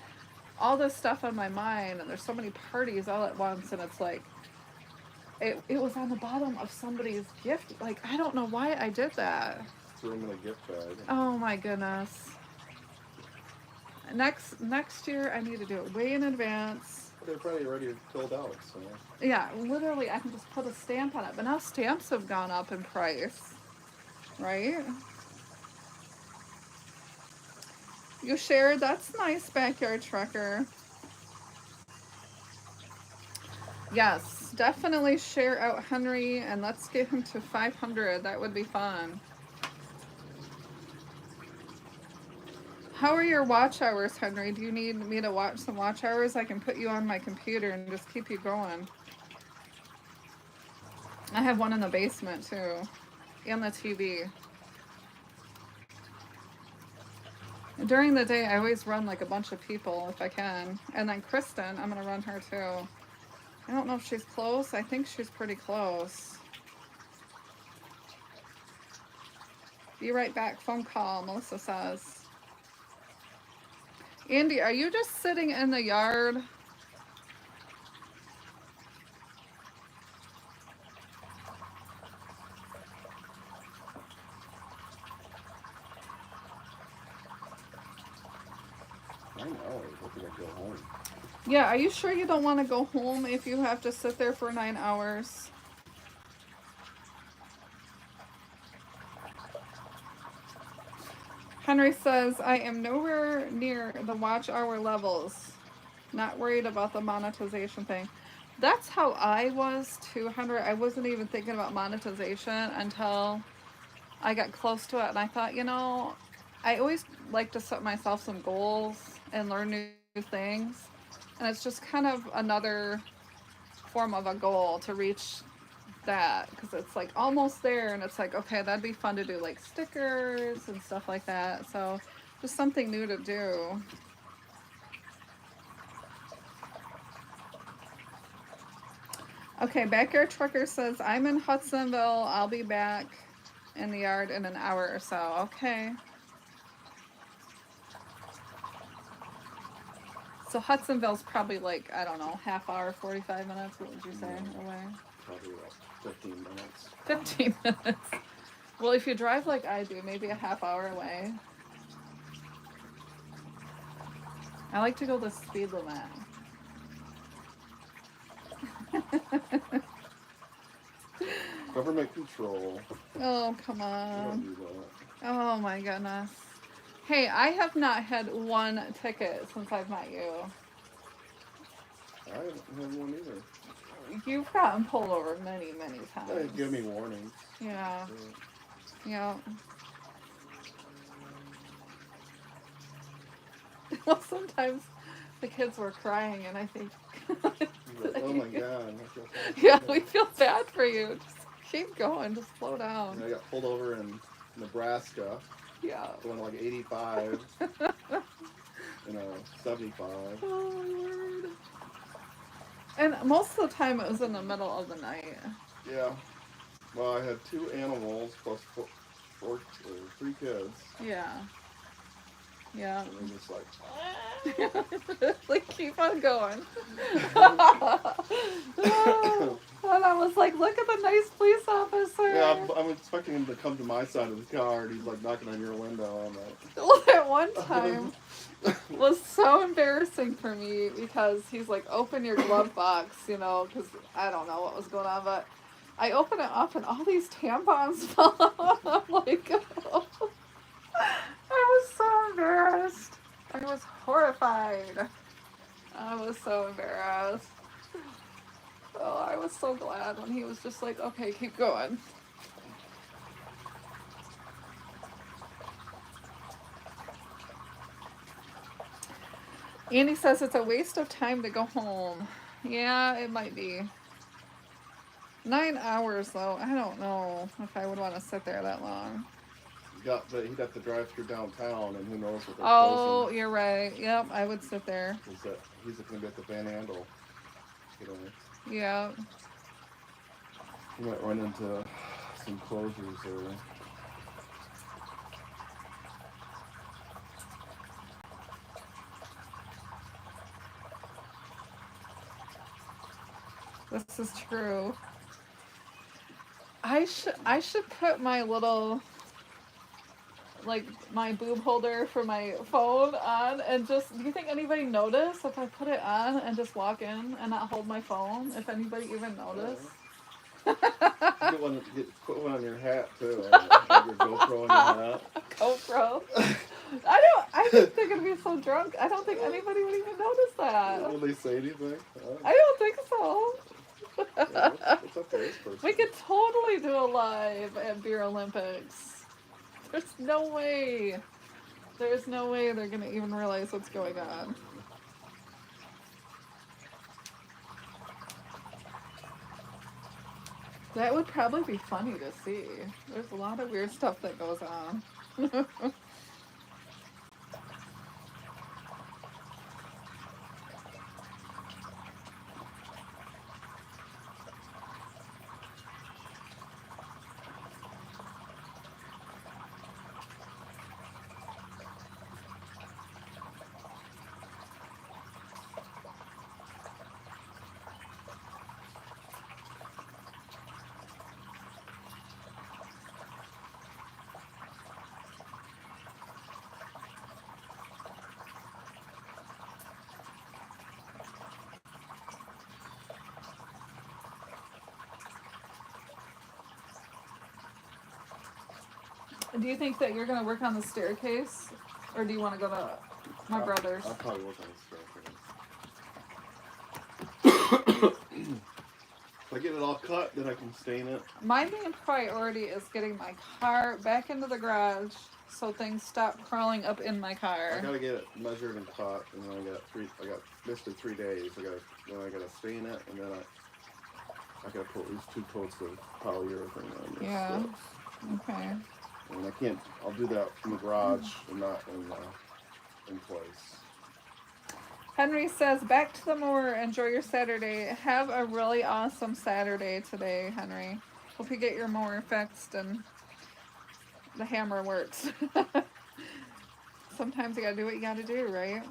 all this stuff on my mind, and there's so many parties all at once, and it's like, it was on the bottom of somebody's gift. Like, I don't know why I did that.
Threw them in a gift bag.
Oh my goodness. Next year I need to do it way in advance.
They're probably already filled out, so.
Yeah, literally, I can just put a stamp on it. But now stamps have gone up in price, right? You shared? That's nice, Backyard Trucker. Yes, definitely share out Henry, and let's get him to 500. That would be fun. How are your watch hours, Henry? Do you need me to watch some watch hours? I can put you on my computer and just keep you going. I have one in the basement too, and the TV. During the day, I always run like a bunch of people if I can. And then Kristen, I'm gonna run her too. I don't know if she's close. I think she's pretty close. Be right back, phone call, Melissa says. Andy, are you just sitting in the yard?
I know, I think I'd go home.
Yeah, are you sure you don't want to go home if you have to sit there for 9 hours? Henry says, I am nowhere near the watch hour levels. Not worried about the monetization thing. That's how I was too, Henry. I wasn't even thinking about monetization until I got close to it. And I thought, you know, I always like to set myself some goals and learn new things. And it's just kind of another form of a goal to reach that, because it's like almost there, and it's like, okay, that'd be fun to do like stickers and stuff like that. So just something new to do. Okay, Backyard Trucker says, I'm in Hudsonville. I'll be back in the yard in an hour or so. Okay. So Hudsonville's probably like, I don't know, half hour, 45 minutes, what would you say, away?
Probably about 15 minutes.
15 minutes. Well, if you drive like I do, maybe a half hour away. I like to go the speed limit.
Government control.
Oh, come
We don't
on.
do that.
Oh my goodness. Hey, I have not had one ticket since I've met you.
I haven't had one either.
You've gotten pulled over many, many
They
times.
give me warnings.
Yeah.
So,
Yeah. Well, sometimes the kids were crying, and I think,
like, oh my God. I feel bad.
yeah, we feel bad for you. Just keep going. Just slow down.
I got pulled over in Nebraska,
Yeah.
going like 85, 75.
Oh my word. And most of the time, it was in the middle of the night.
Yeah. Well, I had 2 animals plus 3 kids.
Yeah. Yeah.
And they're just like,
Like, keep on going. And I was like, look at the nice police officer.
yeah, I'm expecting him to come to my side of the car, and he's like knocking on your window. I'm like,
Well, at one time was so embarrassing for me, because he's like, open your glove box, because I don't know what was going on, but I open it up and all these tampons fell out. I'm like, oh. I was so embarrassed. I was horrified. I was so embarrassed. Oh, I was so glad when he was just like, okay, keep going. Andy says it's a waste of time to go home. Yeah, it might be. 9 hours, though. I don't know if I would want to sit there that long.
he'd have to drive through downtown, and who knows what they're
Oh,
closing.
you're right. Yep, I would sit there.
He's going to be at the Van Andel.
Yeah.
You might run into some closures there.
This is true. I should put my little, like, my boob holder for my phone on, and just, do you think anybody notice if I put it on and just walk in and not hold my phone? If anybody even notice?
Put one on your hat too. Have your GoPro on your hat.
GoPro. I think they're gonna be so drunk. I don't think anybody would even notice that.
Will they say anything?
I don't think so.
Yeah, what's up to this person?
We could totally do a live at Beer Olympics. There's no way. There's no way they're gonna even realize what's going on. That would probably be funny to see. There's a lot of weird stuff that goes on. Do you think that you're going to work on the staircase? Or do you want to go to my brother's?
I'll probably work on the staircase. If I get it all cut, then I can stain it.
My main priority is getting my car back into the garage so things stop crawling up in my
I
car.
gotta get it measured and caught, and then I got basically 3 days. Then I gotta stain it, and then I gotta put at least 2 coats of polyurethane on this
Yeah.
stuff.
Okay.
And I'll do that in the garage and not in place.
Henry says, back to the moor. Enjoy your Saturday. Have a really awesome Saturday today, Henry. Hope you get your mower fixed and the hammer works. Sometimes you gotta do what you gotta do, right?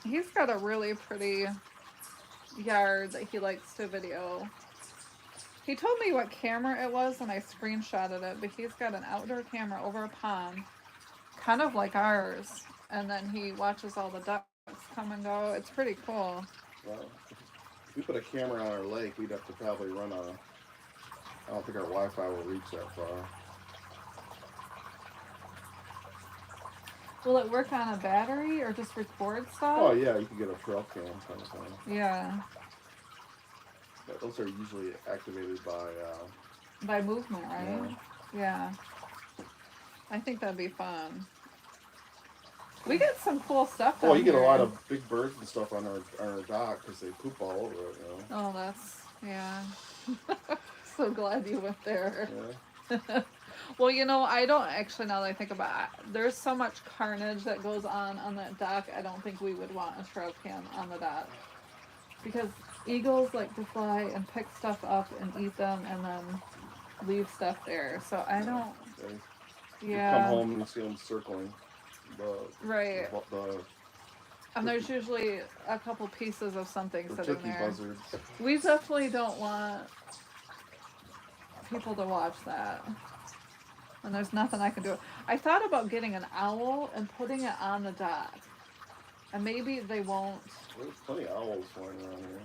He's got a really pretty yard that he likes to video. He told me what camera it was and I screenshotted it, but he's got an outdoor camera over a pond, kind of like ours, and then he watches all the ducks come and go. It's pretty cool.
Well, if we put a camera on our lake, we'd have to probably run I don't think our Wi-Fi will reach that far.
Will it work on a battery or just record stuff?
Oh yeah, you can get a trail cam kind of thing.
Yeah.
But those are usually activated
by movement, right? Yeah. I think that'd be fun. We get some cool stuff down
you get a
here.
lot of big birds and stuff on our dock because they poop all over it, you know.
Oh, that's, yeah. So glad you went there.
Yeah.
Well, you know, I don't actually, now that I think about it, there's so much carnage that goes on that dock, I don't think we would want a trail cam on the dock. Because eagles like to fly and pick stuff up and eat them and then leave stuff there. So I don't,
You come home and you see them circling
right.
the
And there's usually a couple pieces of something sitting
turkey
there.
buzzards.
We definitely don't want people to watch that. And there's nothing I can do. I thought about getting an owl and putting it on the dock. And maybe they won't.
There's plenty of owls flying around here.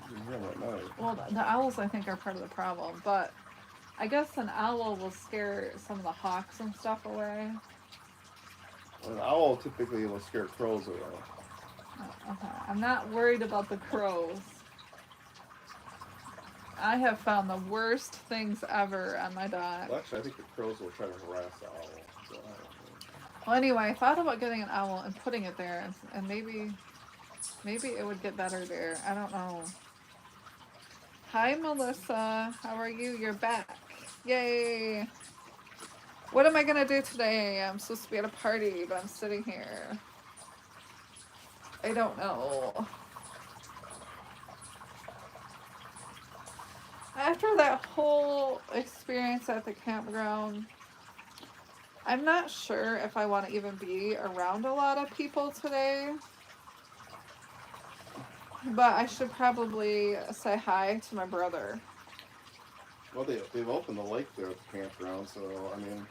You can hear them at night.
Well, the owls I think are part of the problem. But I guess an owl will scare some of the hawks and stuff away.
An owl typically will scare crows away.
Oh, okay. I'm not worried about the crows. I have found the worst things ever on my dock.
Well, actually, I think the crows will try to harass the owl. So I don't know.
Well, anyway, I thought about getting an owl and putting it there, and maybe it would get better there. I don't know. Hi, Melissa. How are you? You're back. Yay. What am I going to do today? I'm supposed to be at a party, but I'm sitting here. I don't know. After that whole experience at the campground, I'm not sure if I want to even be around a lot of people today. But I should probably say hi to my brother.
Well, they've opened the lake there at the campground, so, I mean,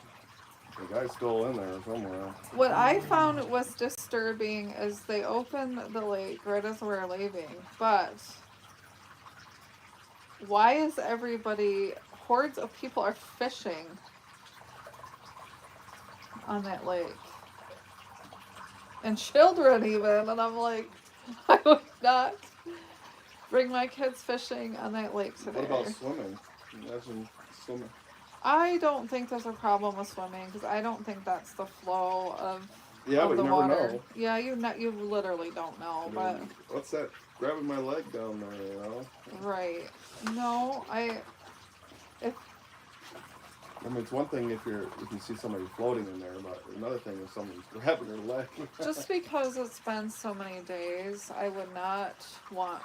the guy's still in there somewhere.
What I found was disturbing is they opened the lake right as we're leaving, but why is hordes of people are fishing on that lake? And children even, and I'm like, I would not bring my kids fishing on that lake today.
What about swimming? Imagine swimming.
I don't think there's a problem with swimming because I don't think that's the flow of
But
the
you never
water.
know.
Yeah, you literally don't know,
I mean, what's that grabbing my leg down there, you know?
Right. No,
I mean, it's one thing if you see somebody floating in there, but another thing if somebody's grabbing their leg.
just because it's been so many days, I would not want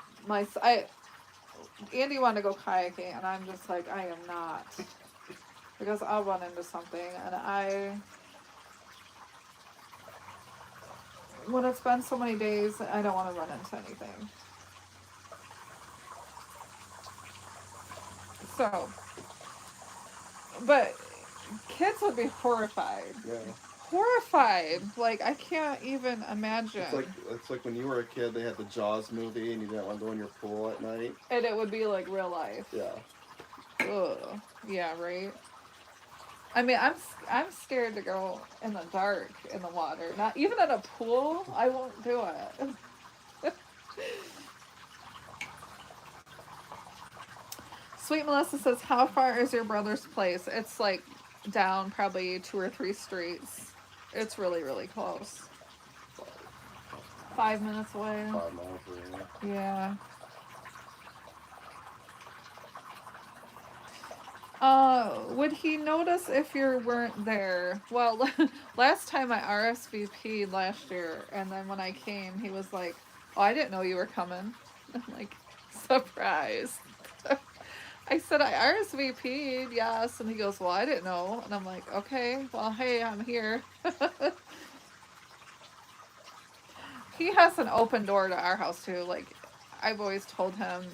Andy wanted to go kayaking, and I'm just like, I am not. Because I'll run into something, and when it's been so many days, I don't want to run into anything. So, but kids would be horrified.
Yeah.
Horrified. Like, I can't even imagine.
It's like when you were a kid, they had the Jaws movie, and you didn't want to go in your pool at night.
And it would be like real life.
Yeah.
Ugh. Yeah, right? I mean, I'm scared to go in the dark in the water. Not even at a pool, I won't do it. Sweet Melissa says, how far is your brother's place? It's like down probably 2 or 3 streets. It's really, really close.
5,
5 minutes away.
5 miles away.
Yeah. Would he notice if you weren't there? Well, last time I RSVP'd last year, and then when I came, he was like, "Oh, I didn't know you were coming." I'm like, surprise. I said, I RSVP'd, yes. And he goes, well, I didn't know. And I'm like, okay, well, hey, I'm here. He has an open door to our house, too. Like, I've always told him,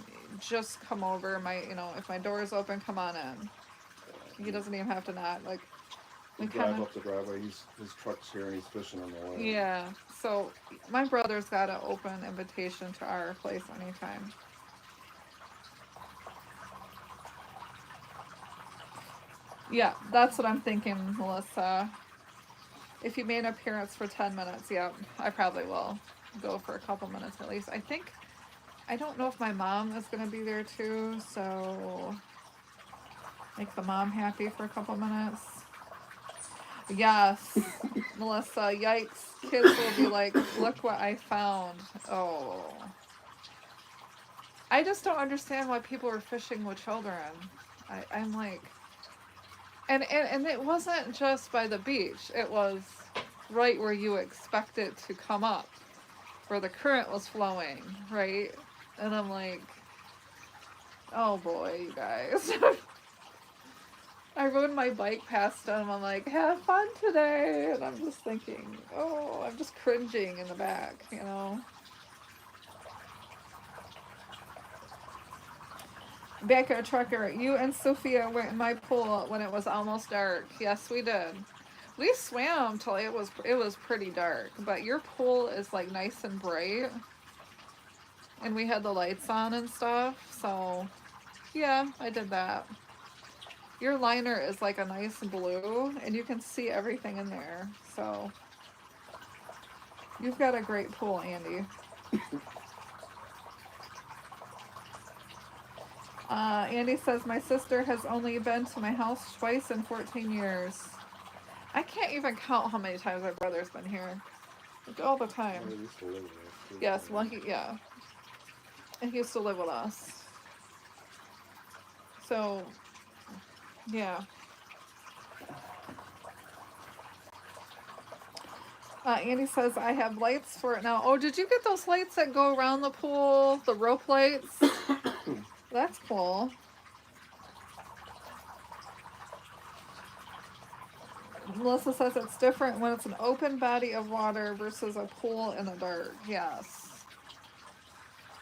just come over. If my door is open, come on in. He doesn't even have to knock. Like,
we drive up the driveway. His truck's here and he's fishing on the way.
Yeah. So my brother's got an open invitation to our place anytime. Yeah, that's what I'm thinking, Melissa. If you made an appearance for 10 minutes, yeah, I probably will go for a couple minutes at least. I don't know if my mom is going to be there too, so make the mom happy for a couple minutes. Yes, Melissa, yikes. Kids will be like, look what I found. Oh. I just don't understand why people are fishing with children. I'm like... And it wasn't just by the beach. It was right where you expect it to come up, where the current was flowing, right? And I'm like, oh boy, you guys. I rode my bike past them. I'm like, have fun today. And I'm just thinking, oh, I'm just cringing in the back, you know? Backer Trucker, you and Sophia were in my pool when it was almost dark. Yes, we did. We swam till it was pretty dark, but your pool is like nice and bright. And we had the lights on and stuff, so yeah, I did that. Your liner is like a nice blue, and you can see everything in there, so you've got a great pool, Andy. Andy says, my sister has only been to my house twice in 14 years. I can't even count how many times my brother's been here. Like, all the time.
He used to live with us, too.
Yes, well, yeah. And he used to live with us. So, yeah. Andy says, I have lights for it now. Oh, did you get those lights that go around the pool? The rope lights? That's cool. Melissa says it's different when it's an open body of water versus a pool in the dark. Yes.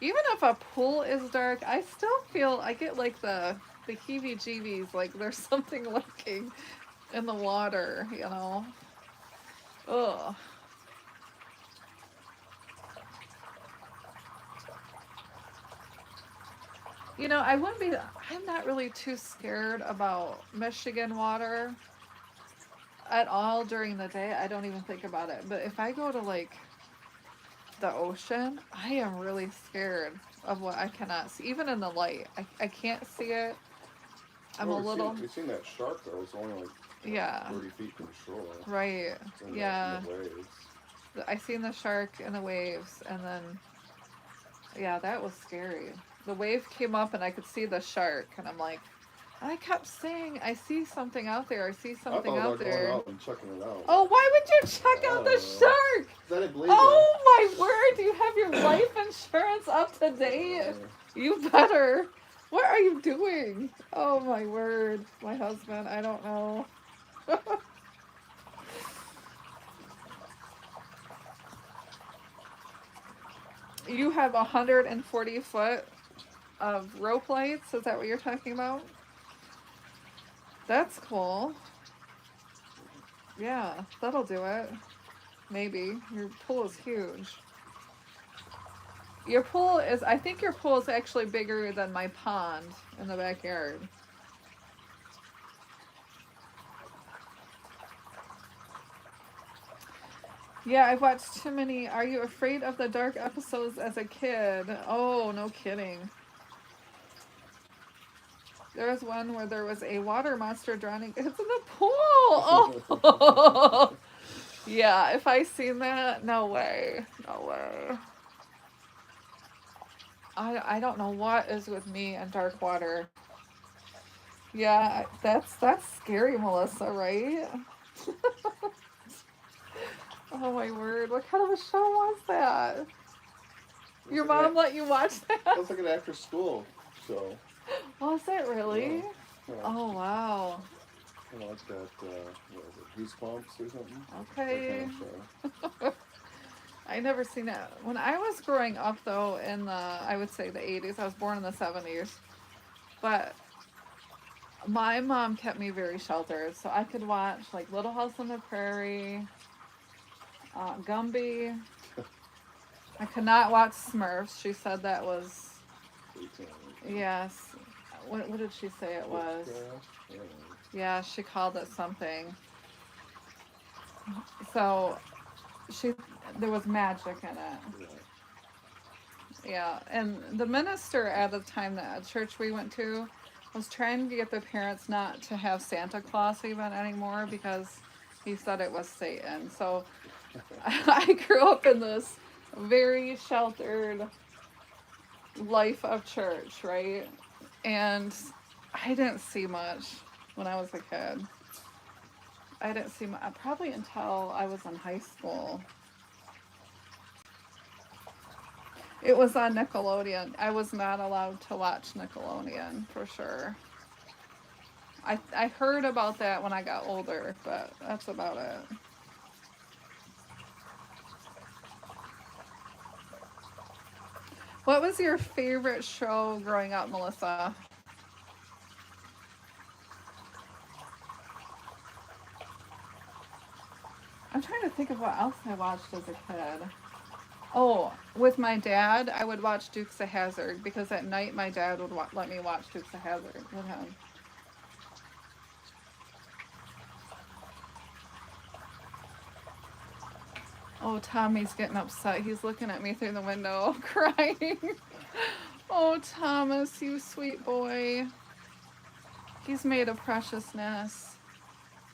Even if a pool is dark, I still feel, I get like the heebie-jeebies, like there's something lurking in the water, you know? Ugh. You know, I'm not really too scared about Michigan water at all during the day. I don't even think about it. But if I go to like the ocean, I am really scared of what I cannot see. Even in the light, I can't see it.
We've seen that shark though. It's only like 30 feet from the shore.
Right. Yeah.
In the waves.
I seen the shark in the waves, and then yeah, that was scary. The wave came up and I could see the shark, and I'm like, I kept saying, I see something out there. I see something out there.
Going out and checking it out.
Oh, why would you check out the shark?
I didn't believe
Oh my word! Do you have your life insurance up to date? You better. What are you doing? Oh my word, my husband. I don't know. You have 140 foot of rope lights. Is that what you're talking about? That's cool. Yeah, that'll do it. Maybe. Your pool is huge. I think your pool is actually bigger than my pond in the backyard. Yeah, I've watched too many Are You Afraid of the Dark episodes as a kid. Oh, no kidding. There was one where there was a water monster drowning. It's in the pool! Oh! Yeah, if I seen that, no way. No way. I don't know what is with me and dark water. Yeah, that's scary, Melissa, right? Oh my word, what kind of a show was that? Your mom let you watch that?
It's like an after school show.
Was it
Yeah.
really?
Yeah.
Oh wow.
Kind of like that, what was it, Goosebumps or something? That kind
Okay.
of show.
I never seen it. When I was growing up though in the I would say the 80s. I was born in the 70s. But my mom kept me very sheltered, so I could watch like Little House on the Prairie, Gumby. I could not watch Smurfs. She said that was yes. What did she say it was? Yeah, she called it something. So she there was magic in it. Yeah, and the minister at the time that church we went to was trying to get the parents not to have Santa Claus even anymore because he said it was Satan. So I grew up in this very sheltered life of church, right? And I didn't see much when I was a kid. I didn't see much, probably until I was in high school. It was on Nickelodeon. I was not allowed to watch Nickelodeon for sure. I heard about that when I got older, but that's about it. What was your favorite show growing up, Melissa? I'm trying to think of what else I watched as a kid. Oh, with my dad, I would watch Dukes of Hazzard because at night my dad would let me watch Dukes of Hazzard with him. Oh, Tommy's getting upset. He's looking at me through the window, crying. Oh, Thomas, you sweet boy. He's made of preciousness.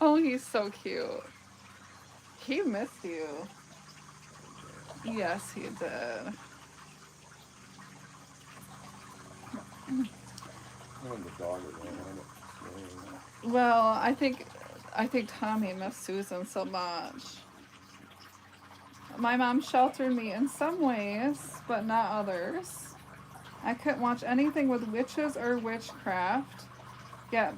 Oh, he's so cute. He missed you. Yes, he did. Well, I think Tommy missed Susan so much. My mom sheltered me in some ways, but not others. I couldn't watch anything with witches or witchcraft. Yet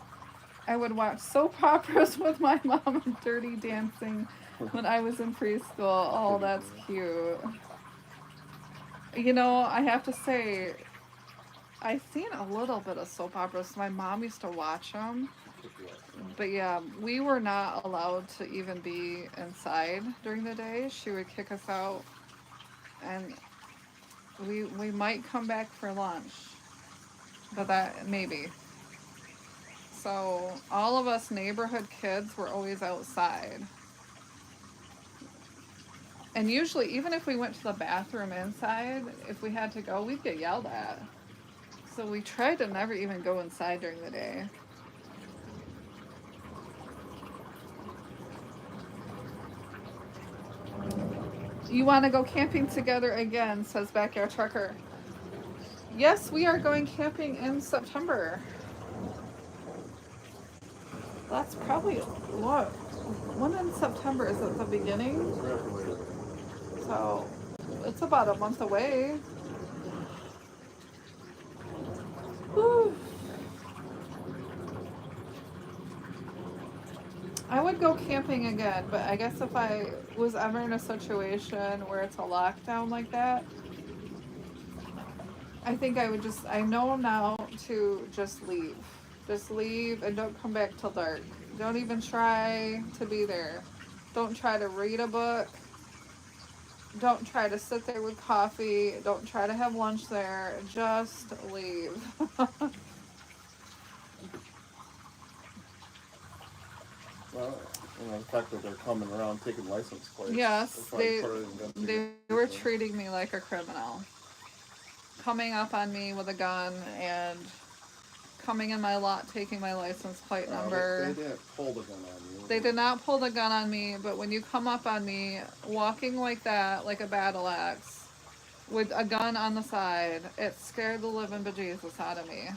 I would watch soap operas with my mom and Dirty Dancing when I was in preschool. Oh, that's cute. You know, I have to say, I've seen a little bit of soap operas. My mom used to watch them. But yeah, we were not allowed to even be inside during the day. She would kick us out, and we might come back for lunch, but that maybe. So all of us neighborhood kids were always outside. And usually, even if we went to the bathroom inside, if we had to go, we'd get yelled at. So we tried to never even go inside during the day. You want to go camping together again, says Backyard Trucker. Yes, we are going camping in September. That's probably what? When in September? Is it the beginning? So it's about a month away. Whew. I would go camping again, but I guess if I was ever in a situation where it's a lockdown like that, I think I know now to just leave. Just leave and don't come back till dark. Don't even try to be there. Don't try to read a book. Don't try to sit there with coffee. Don't try to have lunch there. Just leave.
Well, the fact that they're coming around taking license plates.
Yes, they were treating me like a criminal. Coming up on me with a gun and coming in my lot, taking my license plate number.
They didn't pull the gun on you.
They did not pull the gun on me, but when you come up on me, walking like that, like a battle axe, with a gun on the side, it scared the living bejesus out of me.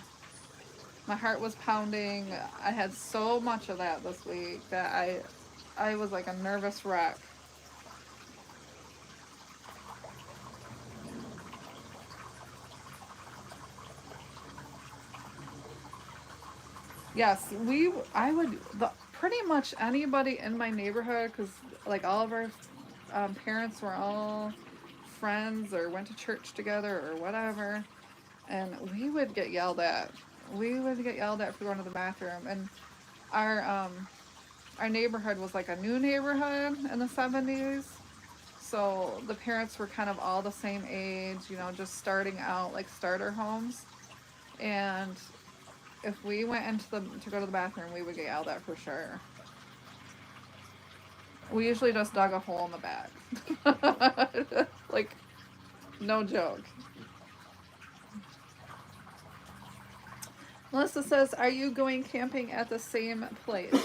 My heart was pounding. I had so much of that this week that I was like a nervous wreck. Yes, pretty much anybody in my neighborhood, because like all of our parents were all friends or went to church together or whatever, and we would get yelled at. We would get yelled at for going to the bathroom, and our neighborhood was like a new neighborhood in the 70s, so the parents were kind of all the same age, you know, just starting out, like starter homes, and if we went to go to the bathroom, we would get yelled at for sure. We usually just dug a hole in the back. Like, no joke. Melissa says, are you going camping at the same place?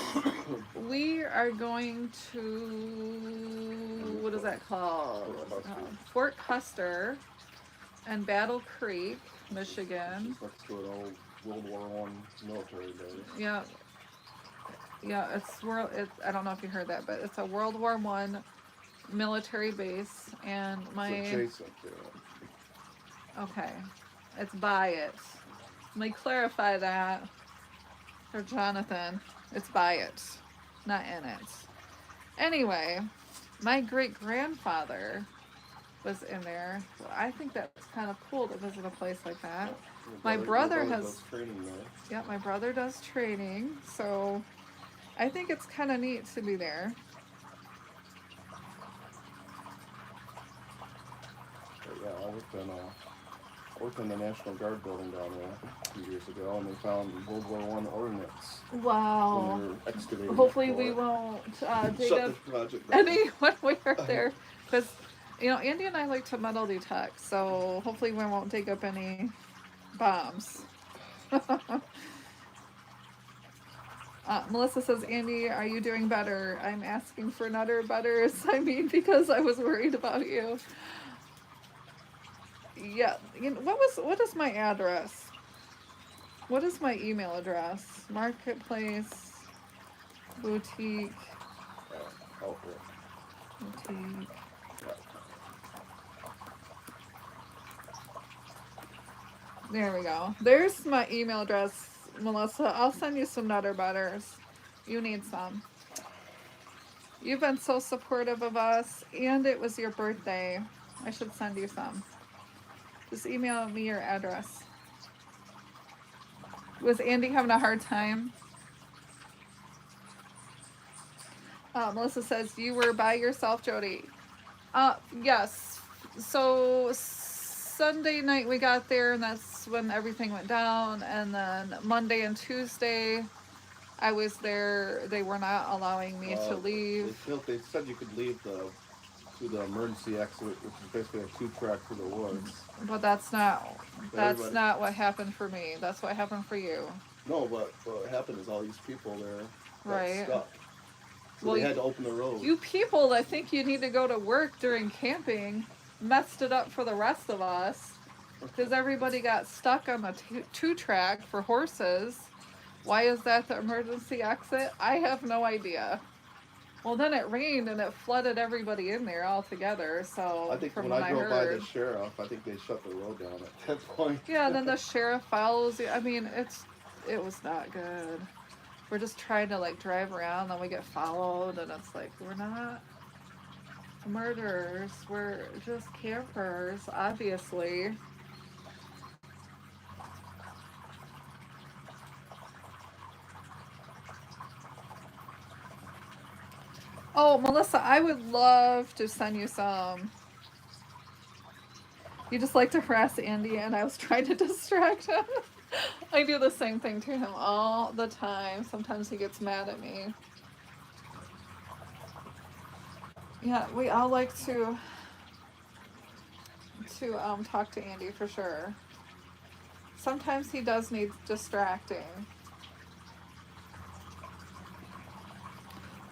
We are going to, what is that called? Fort Custer and Battle Creek, Michigan.
Next to an old World War I military base.
Yeah. Yeah, I don't know if you heard that, but it's a World War I military base, and
It's adjacent to it.
Okay, it's by it. Let me clarify that for Jonathan. It's by it, not in it. Anyway, my great-grandfather was in there. So I think that's kind of cool to visit a place like that. My brother does training there. Yeah, my brother does training, so I think it's kind of neat to be there.
But yeah, I worked in the National Guard building down there a few years ago, and they found World War I ordnance.
Wow.
When they were excavating.
Hopefully we won't dig up any when we are there, because you know Andy and I like to metal detect, so hopefully we won't dig up any bombs. Melissa says, Andy, are you doing better? I'm asking for Nutter Butters. I mean, because I was worried about you. Yeah. You know, what is my address? What is my email address? Marketplace, boutique. Boutique. There we go. There's my email address, Melissa. I'll send you some Nutter Butters. You need some. You've been so supportive of us, and it was your birthday. I should send you some. Just email me your address. Was Andy having a hard time? Melissa says, you were by yourself, Jody. Yes. So Sunday night we got there, and that's when everything went down. And then Monday and Tuesday, I was there. They were not allowing me to leave.
They said you could leave through the emergency exit, which is basically a 2-track through the woods.
But that's not what happened for me. That's what happened for you.
No, but what happened is all these people there got stuck. So
well,
they had to open the road.
You people that think you need to go to work during camping messed it up for the rest of us, because everybody got stuck on the 2-track for horses. Why is that the emergency exit? I have no idea. Well, then it rained and it flooded everybody in there altogether. So
I think when I drove by the sheriff, I think they shut the road down at that point.
Yeah, and then the sheriff follows you. I mean, it was not good. We're just trying to like drive around, then we get followed, and it's like, we're not murderers. We're just campers, obviously. Oh, Melissa, I would love to send you some. You just like to harass Andy, and I was trying to distract him. I do the same thing to him all the time. Sometimes he gets mad at me. Yeah, we all like to talk to Andy for sure. sometimes he does need distracting.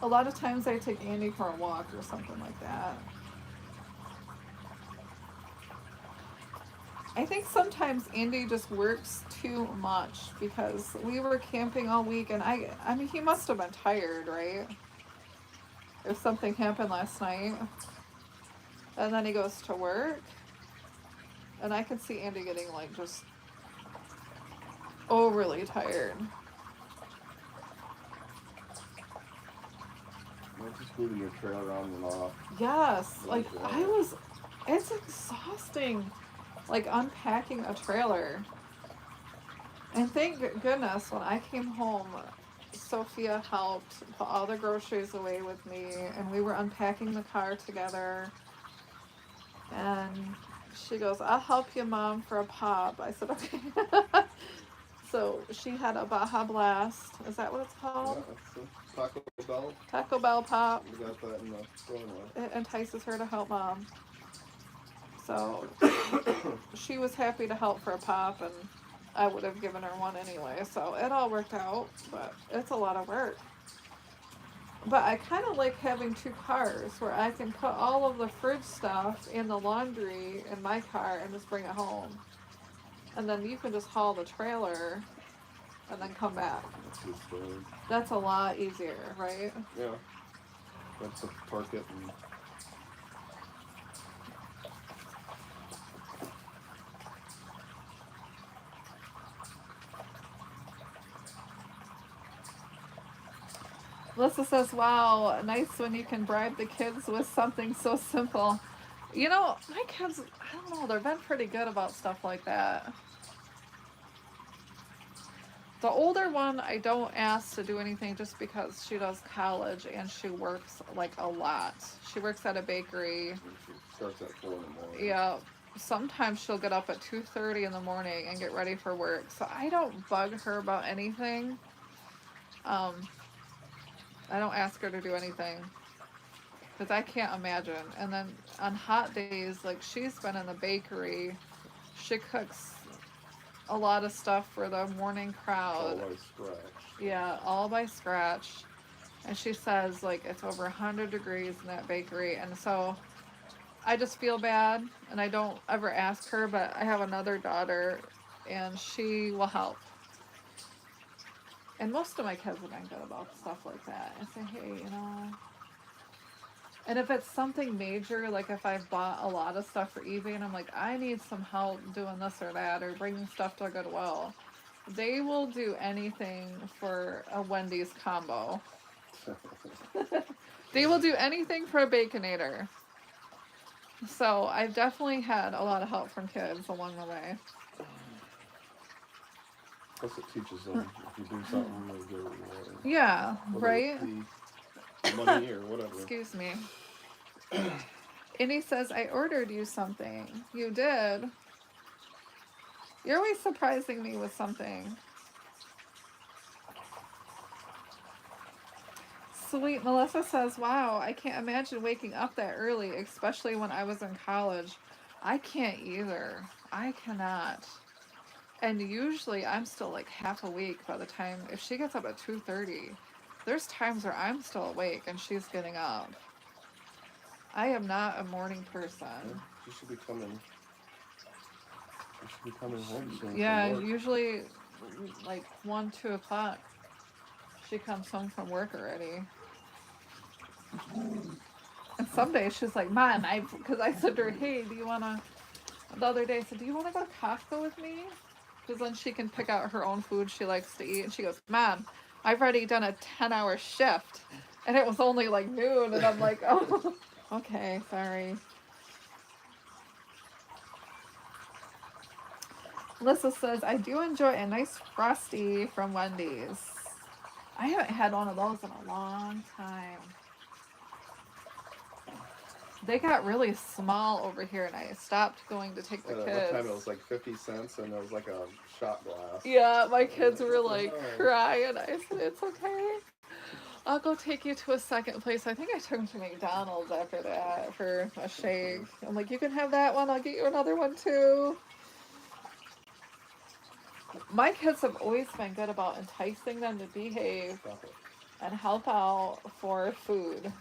A lot of times I take Andy for a walk or something like that. I think sometimes Andy just works too much because we were camping all week and I mean, he must have been tired, right? If something happened last night. And then he goes to work. And I can see Andy getting like just overly tired.
Just moving your trailer on and off.
Yes, like it's exhausting, like unpacking a trailer. And thank goodness when I came home, Sophia helped put all the groceries away with me, and we were unpacking the car together. And she goes, "I'll help you, Mom, for a pop." I said, "Okay." So she had a Baja Blast. Is that what it's called?
Yeah, it's a Taco Bell.
Taco Bell pop.
We got that in the store now.
It entices her to help Mom. So she was happy to help for a pop, and I would have given her one anyway. So it all worked out, but it's a lot of work. But I kind of like having two cars where I can put all of the fridge stuff and the laundry in my car and just bring it home. And then you can just haul the trailer and then come back. That's a lot easier, right?
Yeah. That's to park it and...
Melissa says, "Wow, nice when you can bribe the kids with something so simple." You know, my kids, I don't know, they've been pretty good about stuff like that. The older one, I don't ask to do anything just because she does college and she works like a lot. She works at a bakery.
She starts at 4 in the morning.
Yeah. Sometimes she'll get up at 2:30 in the morning and get ready for work. So I don't bug her about anything. I don't ask her to do anything because I can't imagine. And then on hot days, like she's been in the bakery, she cooks a lot of stuff for the morning crowd.
All by scratch.
Yeah, all by scratch. And she says like it's over 100 degrees in that bakery. And so I just feel bad and I don't ever ask her, but I have another daughter and she will help. And most of my kids have been good about stuff like that. I say, hey, you know. And if it's something major, like if I've bought a lot of stuff for eBay and I'm like, I need some help doing this or that or bringing stuff to Goodwill, they will do anything for a Wendy's combo. They will do anything for a Baconator. So I've definitely had a lot of help from kids along the way.
Plus it teaches them if you do something, you'll get rewarded.
Yeah,
Whether
right?
it be money or whatever.
Excuse me. And he says, "I ordered you something." You did? You're always surprising me with something. Sweet. Melissa says, "Wow, I can't imagine waking up that early, especially when I was in college." I can't either. I cannot. And usually I'm still like half awake by the time, if she gets up at 2:30, there's times where I'm still awake and she's getting up. I am not a morning person.
You should be coming home soon.
Yeah, usually like 1, 2 o'clock. She comes home from work already. And some days she's like, "Mom," because I said to her, "Hey, do you want to," the other day I said, "Do you want to go to Costco with me?" Because then she can pick out her own food she likes to eat. And she goes, "Mom, I've already done a 10-hour shift." And it was only like noon. And I'm like, "Oh, okay, sorry." Alyssa says, "I do enjoy a nice Frosty from Wendy's." I haven't had one of those in a long time. They got really small over here, and I stopped going to take the kids.
At that time it was like 50 cents, and it was like a shot glass.
Yeah, my kids were like crying. I said, "It's okay. I'll go take you to a second place." I think I took them to McDonald's after that for a shake. I'm like, "You can have that one. I'll get you another one too." My kids have always been good about enticing them to behave
Stop it.
and help out for food.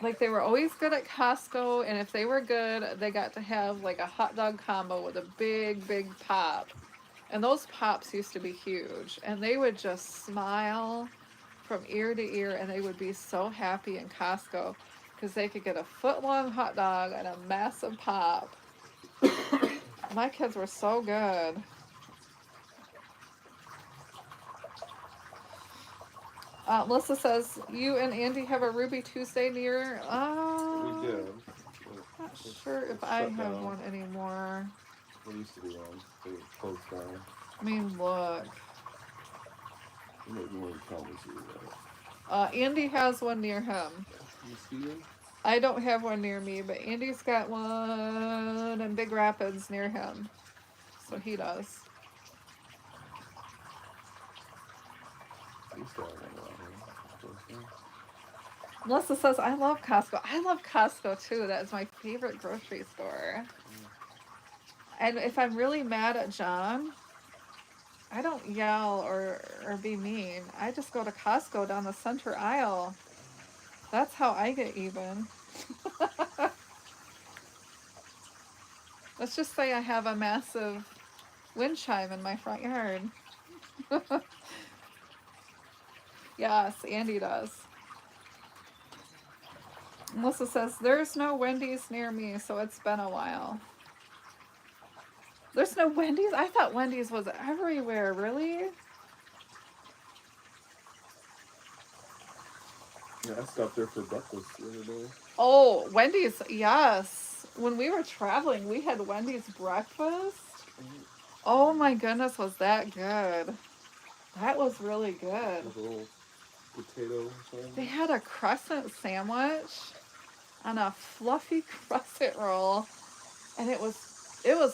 Like they were always good at Costco, and if they were good, they got to have like a hot dog combo with a big, big pop. And those pops used to be huge, and they would just smile from ear to ear, and they would be so happy in Costco because they could get a foot-long hot dog and a massive pop. My kids were so good. Melissa says, you and Andy have a Ruby Tuesday near...
We did.
Not
It's,
sure if
it's
I
shut
have
down.
one anymore.
There used to be one. They closed down.
I mean, look.
You maybe want to tell me so you got it.
Andy has one near him.
You see them?
I don't have one near me, but Andy's got one in Big Rapids near him. So he does.
I used to have one around here. Closed down.
Melissa says, I love Costco. I love Costco too. That is my favorite grocery store. And if I'm really mad at John, I don't yell or be mean. I just go to Costco down the center aisle. That's how I get even. Let's just say I have a massive wind chime in my front yard. Yes, Andy does. Melissa says, there's no Wendy's near me, so it's been a while. There's no Wendy's? I thought Wendy's was everywhere, really?
Yeah, I stopped there for breakfast the other day.
Oh, Wendy's, yes. When we were traveling, we had Wendy's breakfast. Oh my goodness, was that good? That was really good.
With a little potato thing.
They had a crescent sandwich on a fluffy crescent roll, and it was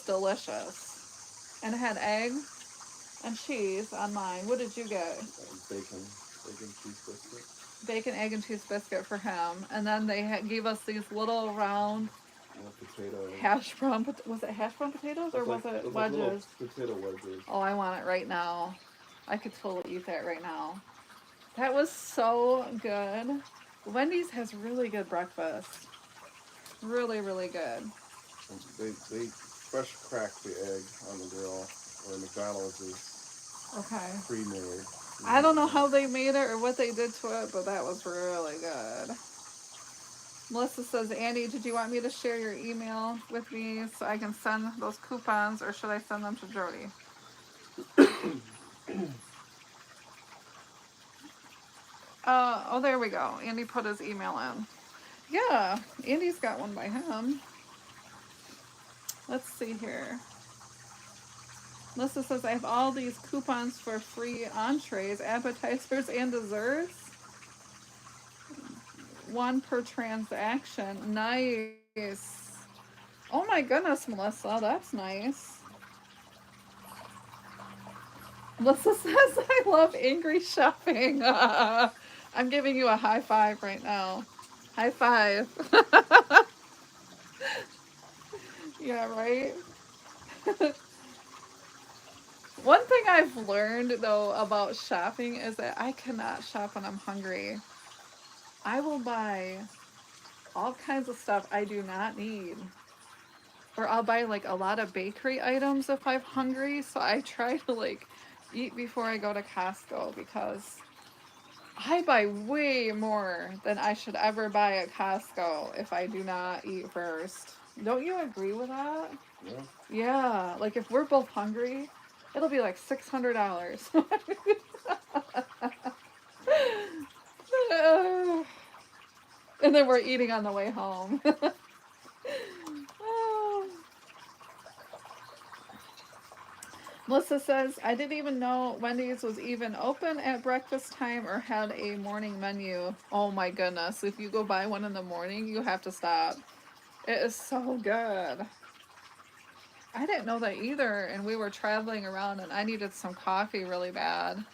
delicious. And it had egg and cheese on mine. What did you get?
Bacon cheese biscuit.
Bacon, egg, and cheese biscuit for him. And then they gave us these little round
Potato.
hash brown. Was it hash brown potatoes or was it wedges?
Like potato wedges.
Oh, I want it right now. I could totally eat that right now. That was so good. Wendy's has really good breakfast. Really, really good.
They fresh crack the egg on the grill, or McDonald's is
Okay.
pre-made.
I don't know how they made it or what they did to it, but that was really good. Melissa says, Andy, did you want me to share your email with me so I can send those coupons, or should I send them to Jody? Oh, there we go. Andy put his email in. Yeah, Andy's got one by him. Let's see here. Melissa says, I have all these coupons for free entrees, appetizers, and desserts. One per transaction. Nice. Oh my goodness, Melissa, that's nice. Melissa says, I love angry shopping. I'm giving you a high five right now. High five. Yeah, right? One thing I've learned, though, about shopping is that I cannot shop when I'm hungry. I will buy all kinds of stuff I do not need. Or I'll buy, like, a lot of bakery items if I'm hungry. So I try to, like, eat before I go to Costco because I buy way more than I should ever buy at Costco if I do not eat first. Don't you agree with that?
Yeah.
Yeah, like if we're both hungry, it'll be like $600. And then we're eating on the way home. Oh. Melissa says, I didn't even know Wendy's was even open at breakfast time or had a morning menu. Oh my goodness. If you go buy one in the morning, you have to stop. It is so good. I didn't know that either, and we were traveling around and I needed some coffee really bad.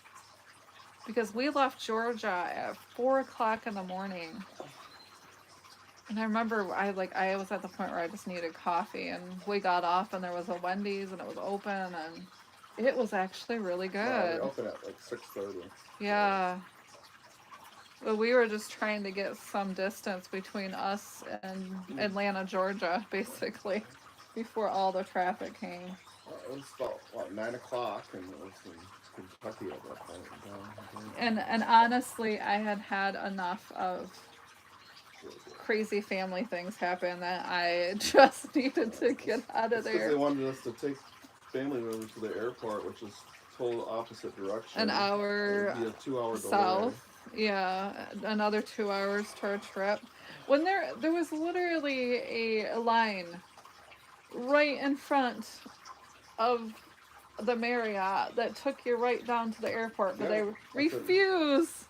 Because we left Georgia at 4 o'clock in the morning. And I remember I was at the point where I just needed coffee, and we got off and there was a Wendy's and it was open, and it was actually really
No, they
good.
open at like 6:30.
Yeah. Well, we were just trying to get some distance between us and Atlanta, Georgia, basically, before all the traffic came.
It was about, what, 9 o'clock, and it was in Kentucky at that point.
And honestly, I had enough of crazy family things happen that I just needed to get out of
It's because
there.
they wanted us to take family members to the airport, which is total opposite direction.
An hour
It would be a 2-hour
south. Yeah, another 2 hours to our trip. When there was literally a line right in front of the Marriott that took you right down to the airport, but they refuse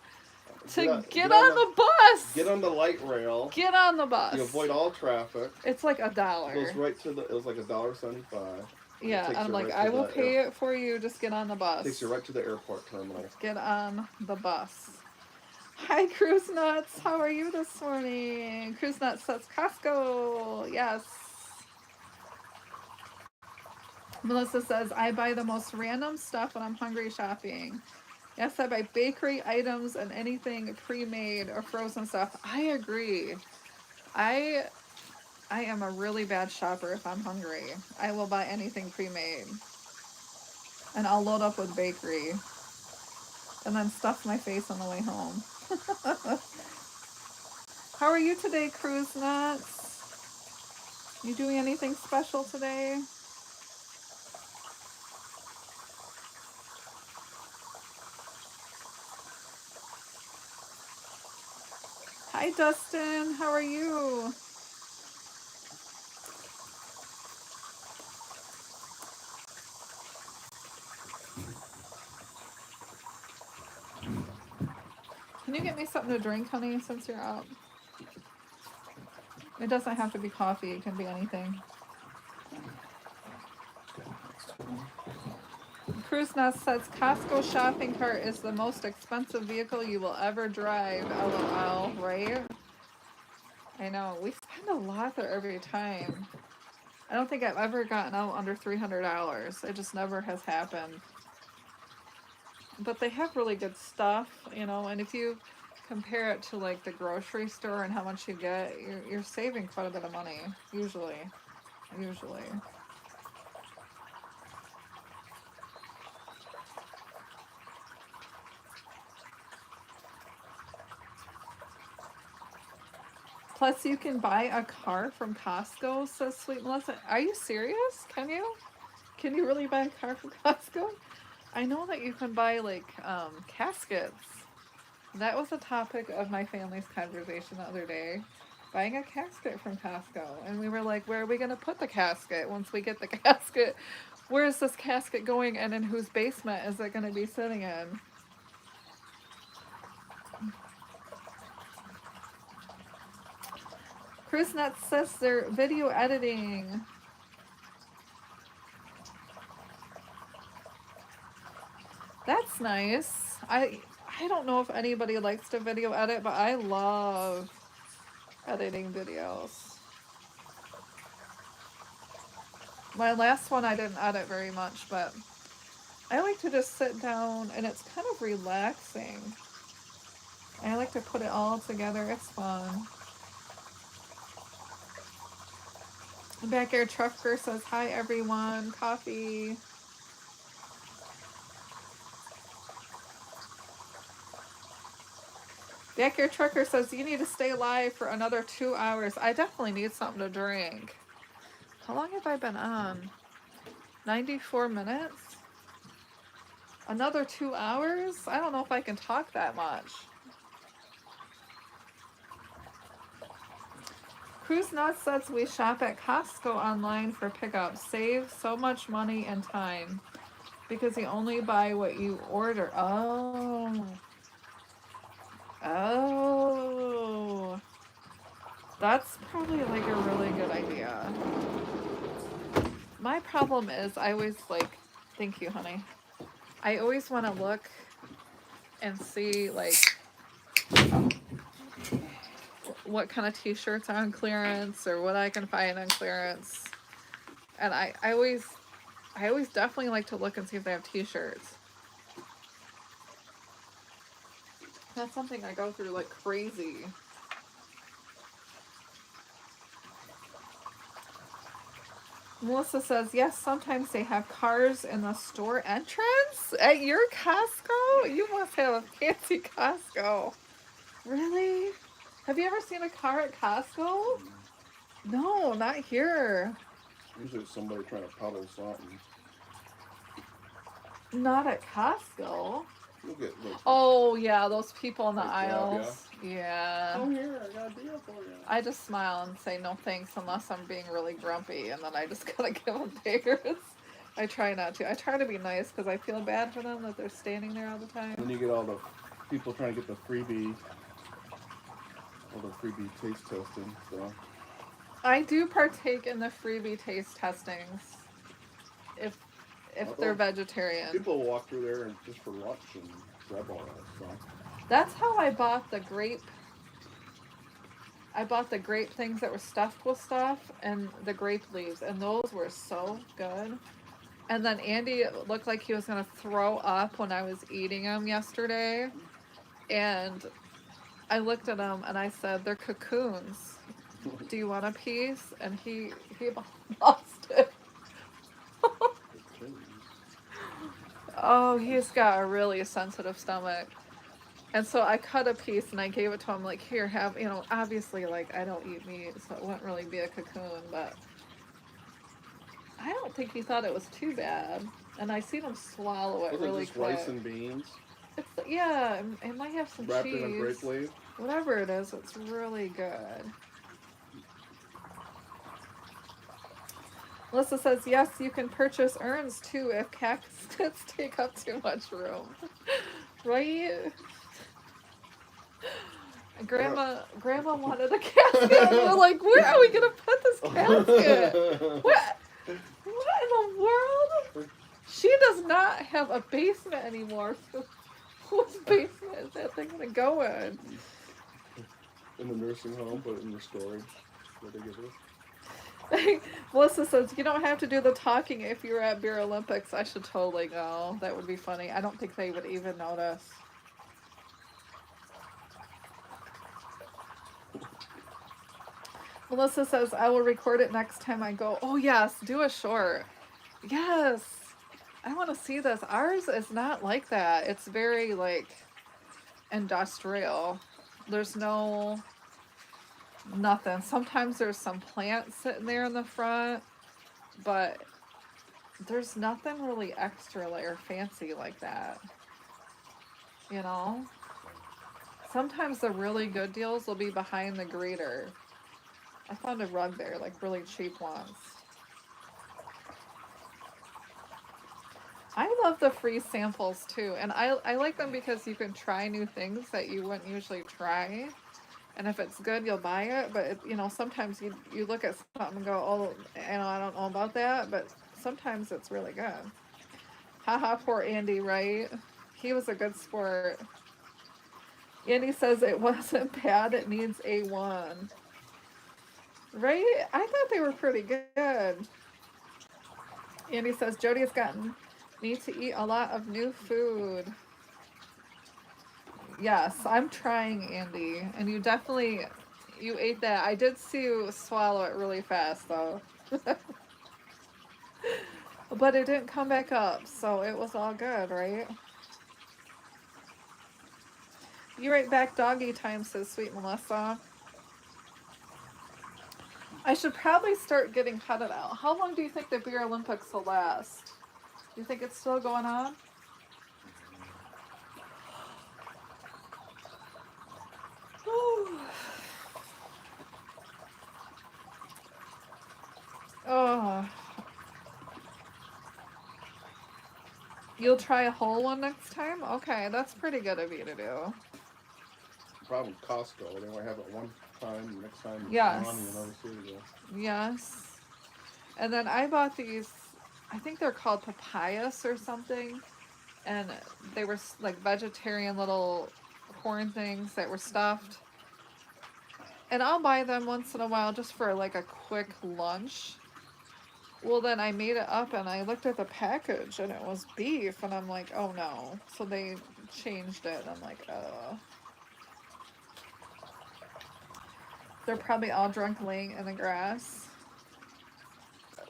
to get on the bus.
Get on the light rail.
Get on the bus.
You avoid all traffic.
It's like $1.
It goes right to the. It was like $1.75.
Yeah, I'm like, I will pay it for you. Just get on the bus.
Takes you right to the airport terminal.
Get on the bus. Hi, Cruise Nuts. How are you this morning? Cruise Nuts says Costco. Yes. Melissa says, I buy the most random stuff when I'm hungry shopping. Yes, I buy bakery items and anything pre-made or frozen stuff. I agree. I am a really bad shopper if I'm hungry. I will buy anything pre-made. And I'll load up with bakery. And then stuff my face on the way home. How are you today, Cruise Nuts? You doing anything special today? Hi, Dustin. How are you? Can you get me something to drink, honey, since you're out? It doesn't have to be coffee. It can be anything. Cruise Nest says, Costco shopping cart is the most expensive vehicle you will ever drive. LOL, right? I know. We spend a lot there every time. I don't think I've ever gotten out under $300. It just never has happened. But they have really good stuff, you know, and if you compare it to like the grocery store and how much you get, you're saving quite a bit of money, usually. Plus, you can buy a car from Costco, says Sweet Melissa. Are you serious? Can you? Can you really buy a car from Costco? I know that you can buy, like, caskets. That was a topic of my family's conversation the other day. Buying a casket from Costco. And we were like, where are we going to put the casket once we get the casket? Where is this casket going, and in whose basement is it going to be sitting in? Chris Nuts says they're video editing. That's nice. I don't know if anybody likes to video edit, but I love editing videos. My last one I didn't edit very much, but I like to just sit down and it's kind of relaxing. I like to put it all together. It's fun. Backyard Trucker says, hi everyone, coffee. Backyard Trucker says, you need to stay live for another 2 hours. I definitely need something to drink. How long have I been on? 94 minutes? Another 2 hours? I don't know if I can talk that much. Cruise Nuts says we shop at Costco online for pickup. Save so much money and time because you only buy what you order. Oh. That's probably like a really good idea. My problem is I always like, thank you, honey. I always want to look and see like what kind of t-shirts are on clearance or what I can find on clearance. And I always definitely like to look and see if they have t-shirts. That's something I go through like crazy. Melissa says, yes, sometimes they have cars in the store entrance at your Costco. You must have a fancy Costco. Really? Have you ever seen a car at Costco? No, not here.
Usually it's somebody trying to peddle something.
Not at Costco.
You'll get like,
Oh, yeah, those people in the
Like that,
aisles. Yeah.
oh, here, I got a deal for you.
I just smile and say no thanks unless I'm being really grumpy, and then I just gotta give them daggers. I try not to. I try to be nice because I feel bad for them that they're standing there all the time.
Then you get all the people trying to get the freebie, taste testing. So
I do partake in the freebie taste testings if they're vegetarian.
people walk through there and just for lunch and grab all that. So
That's how I bought the grape. I bought the grape things that were stuffed with stuff and the grape leaves, and those were so good. And then Andy looked like he was gonna throw up when I was eating them yesterday, and I looked at him and I said, "They're cocoons. Do you want a piece?" And he lost it. Oh, he's got a really sensitive stomach. And so I cut a piece and I gave it to him, like, here, have, you know, obviously, like, I don't eat meat, so it wouldn't really be a cocoon, but I don't think he thought it was too bad. And I seen him swallow it really
just
quick.
rice and beans
It's, yeah, it might have some
wrapped
cheese.
in a grape leaf.
Whatever it is, it's really good. Melissa says, yes, you can purchase urns too if caskets take up too much room. Right? Grandma wanted a casket, and we're like, where are we gonna put this casket? What in the world? She does not have a basement anymore. So whose basement is that thing gonna go in?
In the nursing home, put it in the storage. What they give us.
Melissa says, you don't have to do the talking if you're at Beer Olympics. I should totally go. That would be funny. I don't think they would even notice. Melissa says, I will record it next time I go. Oh, yes. Do a short. Yes. I want to see this. Ours is not like that. It's very, like, industrial. There's nothing. Sometimes there's some plants sitting there in the front, but there's nothing really extra or fancy like that. You know? Sometimes the really good deals will be behind the greeter. I found a rug there, like really cheap ones. I love the free samples too, and I like them because you can try new things that you wouldn't usually try. And if it's good, you'll buy it. But, you know, sometimes you look at something and go, oh, you know, I don't know about that. But sometimes it's really good. Haha, poor Andy, right? He was a good sport. Andy says it wasn't bad. It needs A1. Right? I thought they were pretty good. Andy says, Jody has gotten me to eat a lot of new food. Yes, I'm trying, Andy. And you ate that. I did see you swallow it really fast, though. But it didn't come back up, so it was all good, right? You right back, doggy time, says sweet Melissa. I should probably start getting headed out. How long do you think the Beer Olympics will last? Do you think it's still going on? Oh. You'll try a whole one next time? Okay, that's pretty good of you to do.
The problem with Costco, they only have it one time, next time it's
Yes.
gone, and you never see it again.
Yes. And then I bought these, I think they're called papayas or something. And they were like vegetarian little corn things that were stuffed. And I'll buy them once in a while just for like a quick lunch. Well, then I made it up and I looked at the package and it was beef and I'm like, oh no. So they changed it and I'm like, they're probably all drunk laying in the grass.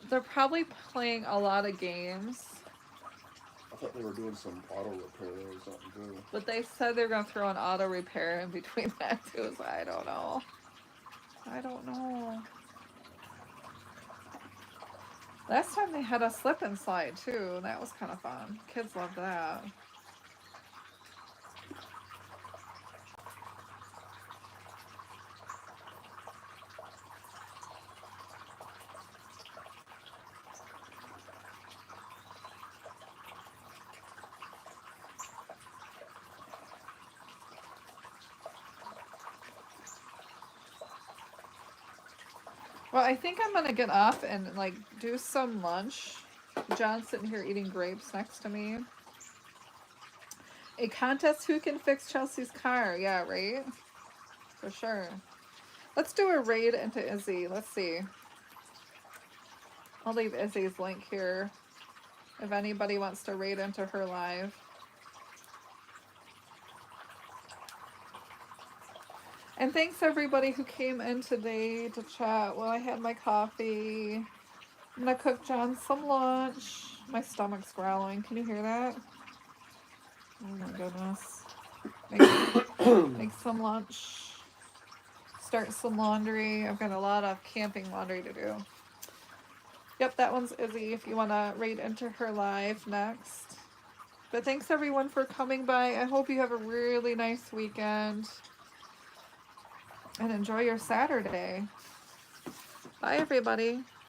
They're probably playing a lot of games.
I thought they were doing some auto repair or something too.
But they said they're going to throw an auto repair in between that too, so I don't know. I don't know. Last time they had a slip and slide too. That was kind of fun. Kids love that. Well, I think I'm going to get up and like do some lunch. John's sitting here eating grapes next to me. A contest who can fix Chelsea's car. Yeah, right? For sure. Let's do a raid into Izzy. Let's see. I'll leave Izzy's link here if anybody wants to raid into her live. And thanks everybody who came in today to chat while I had my coffee. I'm gonna cook John some lunch. My stomach's growling. Can you hear that? Oh my goodness. Make some lunch. Start some laundry. I've got a lot of camping laundry to do. Yep, that one's Izzy if you want to raid into her live next. But thanks everyone for coming by. I hope you have a really nice weekend. And enjoy your Saturday. Bye everybody.